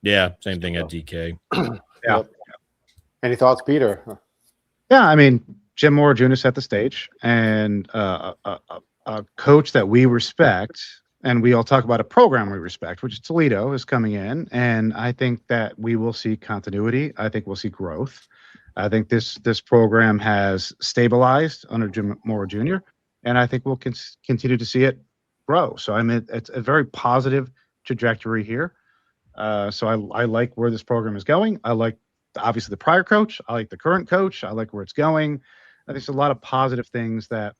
Yeah, same thing at DK. Yeah. Yep. Any thoughts, Peter? Yeah, I mean, Jim Moore Jr. set the stage, and a coach that we respect, and we all talk about a program we respect, which is Toledo, is coming in, and I think that we will see continuity. I think we'll see growth. I think this program has stabilized under Jim Moore Jr., and I think we'll continue to see it grow. So I mean, it's a very positive trajectory here. So I like where this program is going. I like obviously the prior coach. I like the current coach. I like where it's going. I think there's a lot of positive things that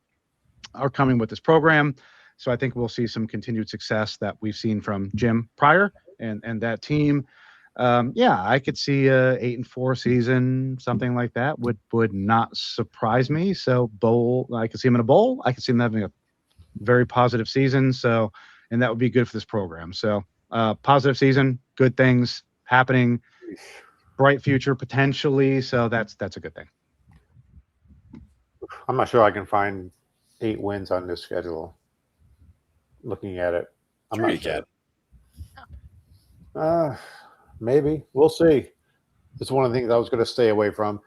are coming with this program. So I think we'll see some continued success that we've seen from Jim prior and that team. Yeah, I could see a 8-4 season, something like that would not surprise me. So bowl, I could see him in a bowl. I could see him having a very positive season. So, and that would be good for this program. So, positive season, good things happening, bright future potentially. So that's a good thing. I'm not sure I can find 8 wins on this schedule. Looking at it, I'm not sure. Maybe we'll see. It's one of the things I was going to stay away from.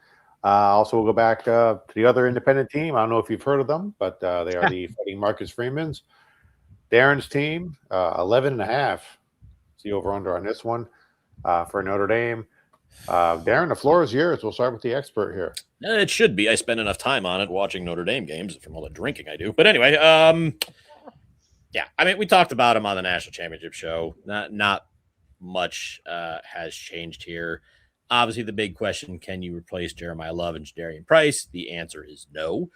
Also, we'll go back to the other independent team. I don't know if you've heard of them, but they are the Fighting Marcus Freemans. Darren's team, 11.5. It's the over/under on this one for Notre Dame. Darren, the floor is yours. We'll start with the expert here. It should be. I spend enough time on it watching Notre Dame games from all the drinking I do. But anyway, yeah, I mean, we talked about him on the national championship show. Not much has changed here. Obviously, the big question, can you replace Jeremiah Love and Jadarian Price? The answer is no.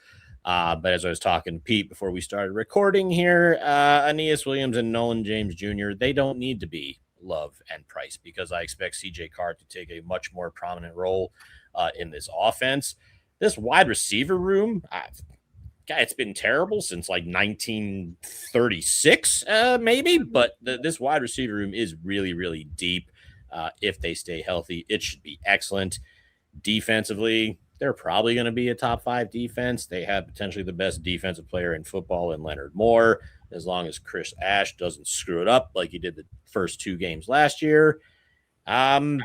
But as I was talking to Pete before we started recording here, Aeneas Williams and Nolan James Jr., they don't need to be Love and Price because I expect CJ Carr to take a much more prominent role in this offense. This wide receiver room, it's been terrible since like 1936, maybe, but this wide receiver room is really, really deep. If they stay healthy, it should be excellent. Defensively, they're probably going to be a top 5 defense. They have potentially the best defensive player in football in Leonard Moore, as long as Chris Ash doesn't screw it up like he did the first 2 games last year. And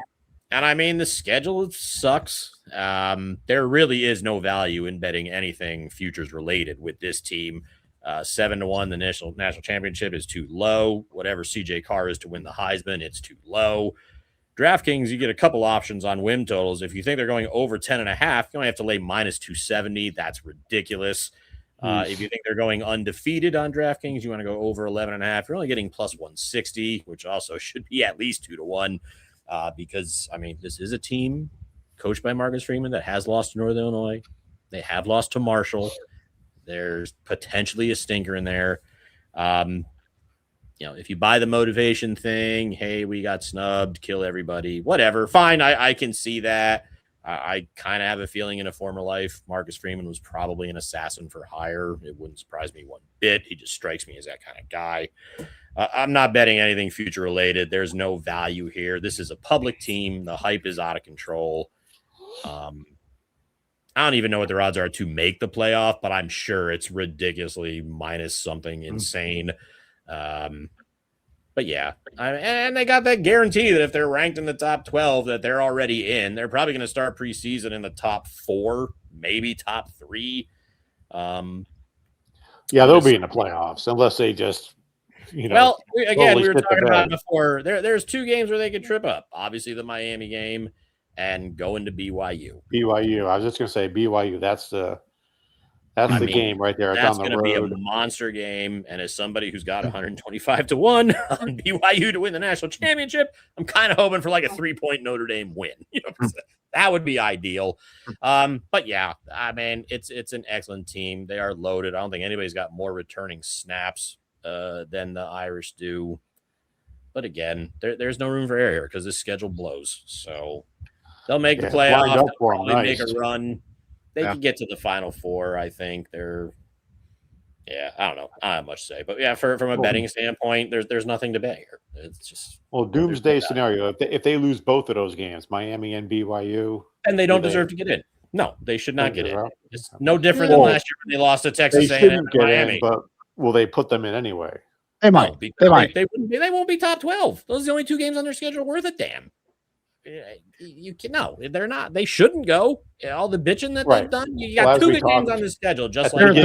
I mean, the schedule sucks. There really is no value in betting anything futures related with this team. 7-1, the national championship is too low. Whatever CJ Carr is to win the Heisman, it's too low. DraftKings, you get a couple options on win totals. If you think they're going over 10.5, you only have to lay minus 270. That's ridiculous. If you think they're going undefeated on DraftKings, you want to go over 11.5. You're only getting plus 160, which also should be at least 2-1. Because, I mean, this is a team coached by Marcus Freeman that has lost to Northern Illinois. They have lost to Marshall. There's potentially a stinker in there. If you buy the motivation thing, hey, we got snubbed, kill everybody, whatever, fine. I can see that. I kind of have a feeling in a former life, Marcus Freeman was probably an assassin for hire. It wouldn't surprise me one bit. He just strikes me as that kind of guy. I'm not betting anything future related. There's no value here. This is a public team. The hype is out of control. I don't even know what their odds are to make the playoff, but I'm sure it's ridiculously minus something insane. But yeah, and they got that guarantee that if they're ranked in the top 12, that they're already in. They're probably going to start preseason in the top 4, maybe top 3. Yeah, they'll be in the playoffs unless they just, Well, again, we were talking about before. There's 2 games where they could trip up. Obviously, the Miami game and going to BYU. I was just going to say BYU. That's the game right there. That's going to be a monster game. And as somebody who's got 125 to 1 on BYU to win the national championship, I'm kind of hoping for like a 3-point Notre Dame win. That would be ideal. But yeah, I mean, it's an excellent team. They are loaded. I don't think anybody's got more returning snaps than the Irish do. But again, there's no room for error here because this schedule blows. So they'll make the playoff. They'll probably make a run. They can get to the Final Four, I think. I don't know. I don't have much to say. But yeah, from a betting standpoint, there's nothing to bet here. It's just doomsday scenario. If they lose both of those games, Miami and BYU, and they don't deserve to get in. No, they should not get in. It's no different than last year when they lost to Texas A&M and Miami. But will they put them in anyway? They might. They might. They won't be top 12. Those are the only 2 games on their schedule worth a damn. They're not. They shouldn't go. All the bitching that they've done. You got 2 good games on the schedule. Just like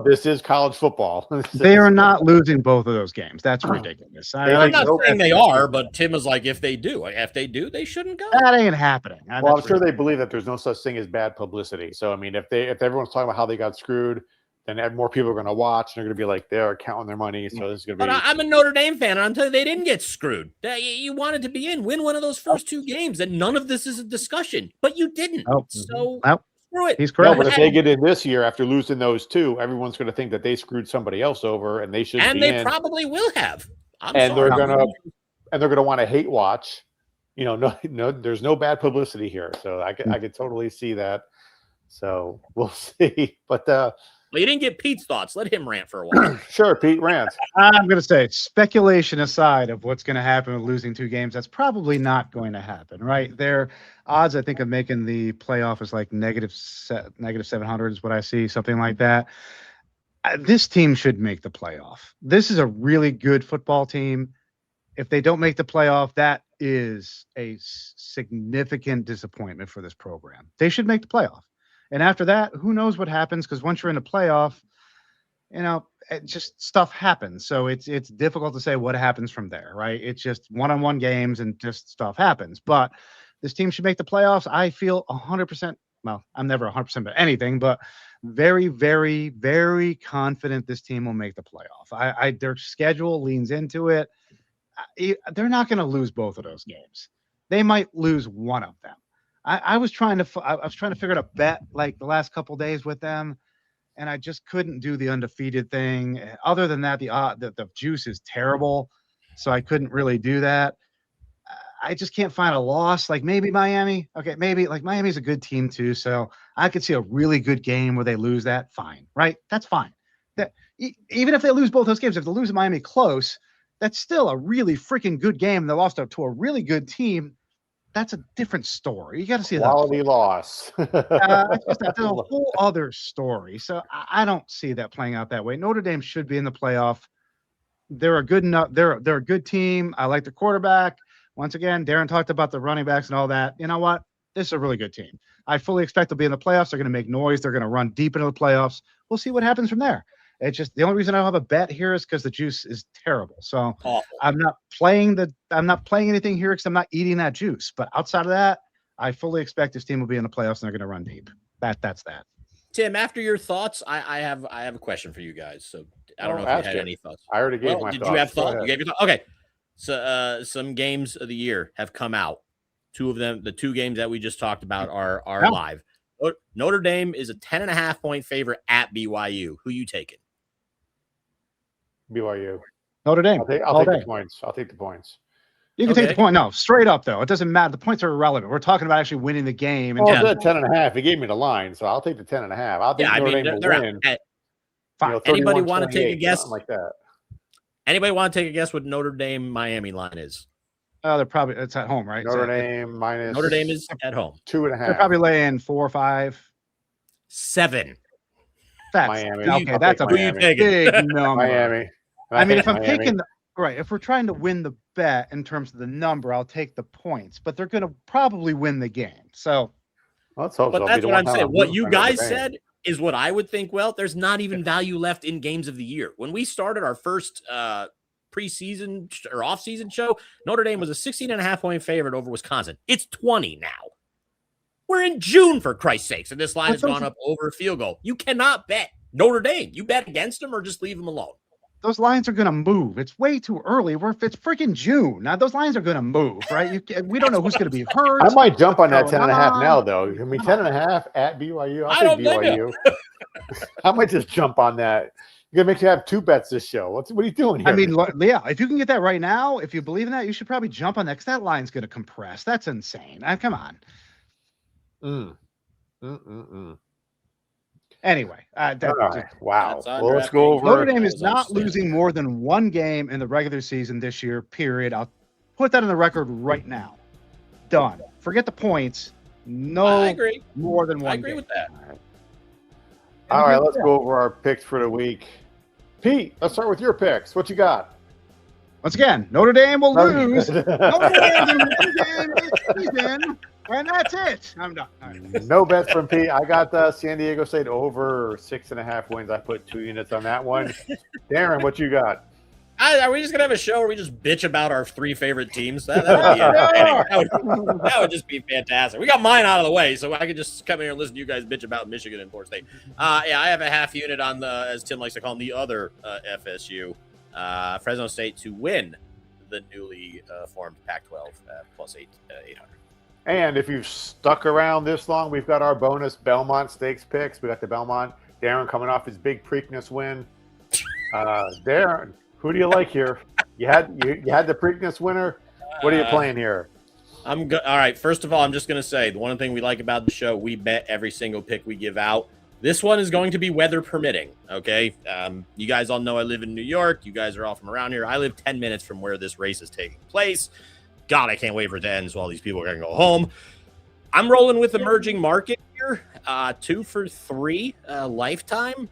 this is college football. They are not losing both of those games. That's ridiculous. I'm not saying they are, but Tim is like, if they do, they shouldn't go. That ain't happening. Well, I'm sure they believe that there's no such thing as bad publicity. So I mean, if everyone's talking about how they got screwed, then more people are going to watch. And they're going to be like, they're counting their money. So this is going to be. But I'm a Notre Dame fan, and I'm telling you, they didn't get screwed. You wanted to be in, win one of those first 2 games, and none of this is a discussion. But you didn't. So screw it. He's correct. No, but if they get in this year after losing those 2, everyone's going to think that they screwed somebody else over, and they should. And they probably will have. They're going to want to hate watch. No, there's no bad publicity here, so I could totally see that. So we'll see, but. Well, you didn't get Pete's thoughts. Let him rant for a while. Sure, Pete, rant. I'm going to say, speculation aside of what's going to happen with losing 2 games, that's probably not going to happen, right? Their odds, I think, of making the playoff is like negative 700 is what I see, something like that. This team should make the playoff. This is a really good football team. If they don't make the playoff, that is a significant disappointment for this program. They should make the playoff. And after that, who knows what happens? Because once you're in the playoff, just stuff happens. So it's difficult to say what happens from there, right? It's just one-on-one games and just stuff happens. But this team should make the playoffs. I feel 100%. Well, I'm never 100% about anything, but very, very, very confident this team will make the playoff. Their schedule leans into it. They're not going to lose both of those games. They might lose one of them. I was trying to figure out a bet like the last couple days with them, and I just couldn't do the undefeated thing. Other than that, the juice is terrible, so I couldn't really do that. I just can't find a loss. Like maybe Miami. Okay, maybe like Miami's a good team too, so I could see a really good game where they lose that. Fine, right? That's fine. Even if they lose both those games, if they lose Miami close, that's still a really freaking good game. They lost to a really good team. That's a different story. You got to see that quality loss. That's a whole other story. So I don't see that playing out that way. Notre Dame should be in the playoff. They're a good enough. They're a good team. I like the quarterback. Once again, Darren talked about the running backs and all that. You know what? This is a really good team. I fully expect they'll be in the playoffs. They're going to make noise. They're going to run deep into the playoffs. We'll see what happens from there. It's just the only reason I don't have a bet here is because the juice is terrible. So awful. I'm not playing anything here because I'm not eating that juice. But outside of that, I fully expect this team will be in the playoffs and they're going to run deep. That's that. Tim, after your thoughts, I have a question for you guys. So I don't know if you had any thoughts. I already gave my thoughts. Did you have thoughts? You gave your thoughts? Okay. So some games of the year have come out. 2 of them, the 2 games that we just talked about are live. Notre Dame is a 10.5 point favorite at BYU. Who you taking? BYU. Notre Dame. I'll take the points. I'll take the points. You can take the point. No, straight up, though. It doesn't matter. The points are irrelevant. We're talking about actually winning the game. And it's 10.5. He gave me the line, so I'll take the 10.5. I'll take Notre Dame will win. Fine. Anybody want to take a guess? Like that. Anybody want to take a guess what Notre Dame Miami line is? It's at home, right? Notre Dame is at home. 2.5. They're probably laying 4 or 5. 7. Miami. Okay, that's a big number. Miami. I mean, if I'm taking if we're trying to win the bet in terms of the number, I'll take the points, but they're going to probably win the game. So let's hope. But that's what I'm saying. What you guys said is what I would think. Well, there's not even value left in games of the year. When we started our first preseason or off-season show, Notre Dame was a 16.5-point favorite over Wisconsin. It's 20 now. We're in June, for Christ's sakes, and this line has gone up over a field goal. You cannot bet Notre Dame. You bet against them or just leave them alone. Those lines are going to move. It's way too early. It's freaking June. Now, those lines are going to move, right? We don't know who's going to be hurt. I might jump on that 10.5 now, though. I mean, 10.5 at BYU. I don't blame you. I might just jump on that. You're going to make you have 2 bets this show. What are you doing here? I mean, yeah, if you can get that right now, if you believe in that, you should probably jump on that because that line's going to compress. That's insane. Come on. Anyway, wow. Well, let's go over. Notre Dame is not losing more than 1 game in the regular season this year, period. I'll put that on the record right now. Done. Forget the points. No, I agree. More than 1 I agree game. with that. All right, let's go over our picks for the week. Pete, let's start with your picks. What you got? Once again, Notre Dame will lose. Notre Dame's in 1 game this season. And that's it. I'm done. Right. No bets from Pete. I got San Diego State over 6.5 wins. I put 2 units on that one. Darren, what you got? Are we just gonna have a show where we just bitch about our 3 favorite teams? That would be entertaining. That would just be fantastic. We got mine out of the way, so I could just come here and listen to you guys bitch about Michigan and Florida State. Yeah, I have a half unit on the, as Tim likes to call them, the other FSU, Fresno State to win the newly formed Pac-12 plus 800. And if you've stuck around this long, we've got our bonus Belmont Stakes picks. We got the Belmont. Darren coming off his big Preakness win. Darren, who do you like here? You had the Preakness winner. What are you playing here? All right. First of all, I'm just going to say the one thing we like about the show, we bet every single pick we give out. This one is going to be weather permitting. Okay. You guys all know I live in New York. You guys are all from around here. I live 10 minutes from where this race is taking place. God, I can't wait for it to end so all these people are going to go home. I'm rolling with emerging market here. 2 for 3 lifetime,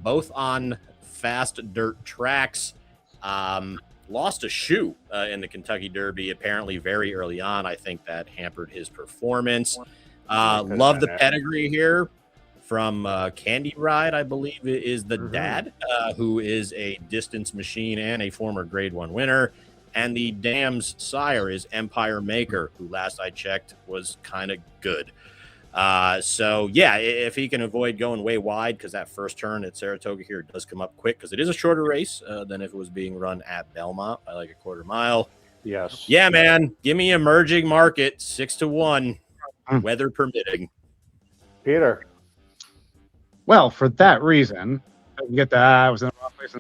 both on fast dirt tracks. Lost a shoe in the Kentucky Derby, apparently very early on. I think that hampered his performance. Love the pedigree here from Candy Ride, I believe is the dad, who is a distance machine and a former Grade 1 winner. And the dam's sire is Empire Maker, who last I checked was kind of good. So, yeah, if he can avoid going way wide, because that first turn at Saratoga here does come up quick, because it is a shorter race than if it was being run at Belmont by like a quarter mile. Yes. Yeah, man. Give me emerging market 6-1, weather permitting. Peter. Well, for that reason, I can get that. I was in the wrong place.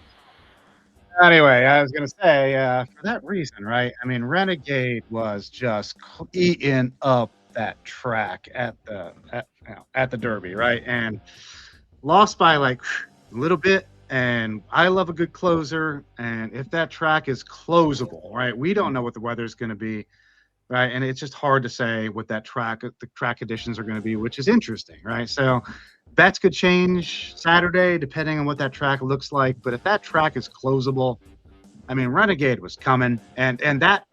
Anyway, I was going to say, for that reason, right? I mean, Renegade was just eating up that track at the Derby, right? And lost by like a little bit. And I love a good closer. And if that track is closable, right? We don't know what the weather is going to be, right? And it's just hard to say what the track conditions are going to be, which is interesting, right? So bets could change Saturday depending on what that track looks like. But if that track is closable, I mean, Renegade was coming, and that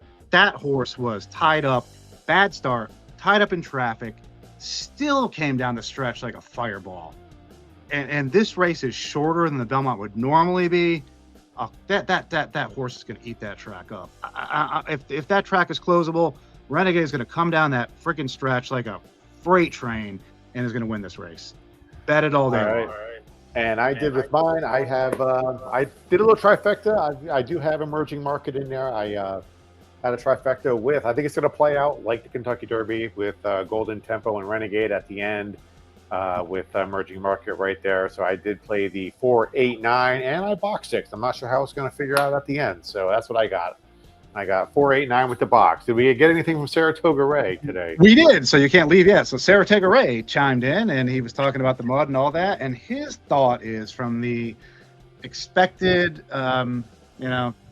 horse was tied up, bad start, tied up in traffic, still came down the stretch like a fireball. And this race is shorter than the Belmont would normally be. That horse is going to eat that track up. If that track is closable, Renegade is going to come down that freaking stretch like a freight train and is going to win this race. Bet it all day. All right. And I did with mine. I have I did a little trifecta. I do have emerging market in there. I had a trifecta with. I think it's going to play out like the Kentucky Derby with Golden Tempo and Renegade at the end with emerging market right there. So I did play the 4, 8, 9, and I box 6. I'm not sure how it's going to figure out at the end. So that's what I got. I got 4, 8, 9 with the box. Did we get anything from Saratoga Ray today? We did, so you can't leave yet. So Saratoga Ray chimed in, and he was talking about the mud and all that. And his thought is from the expected,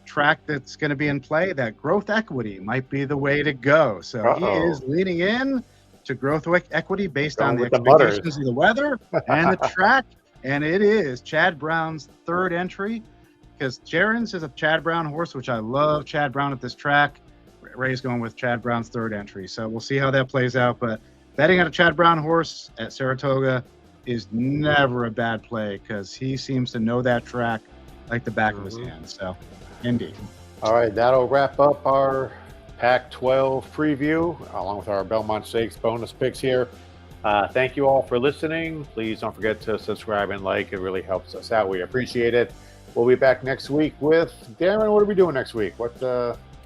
track that's going to be in play, that growth equity might be the way to go. So he is leaning in to growth equity based on the expectations of the weather and the track. And it is Chad Brown's third entry. because Jaren's is a Chad Brown horse, which I love Chad Brown at this track. Ray's going with Chad Brown's third entry. So we'll see how that plays out. But betting on a Chad Brown horse at Saratoga is never a bad play because he seems to know that track like the back of his hand. So, indeed. All right, that'll wrap up our Pac-12 preview along with our Belmont Stakes bonus picks here. Thank you all for listening. Please don't forget to subscribe and like. It really helps us out. We appreciate it. We'll be back next week with Darren. What are we doing next week? What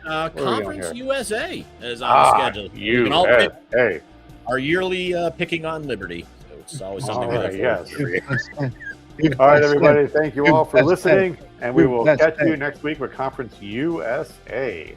Conference USA is on the schedule. We can all pick our yearly picking on Liberty. So it's always something we look forward to. All right, everybody. Thank you all for listening, and we will catch you next week with Conference USA.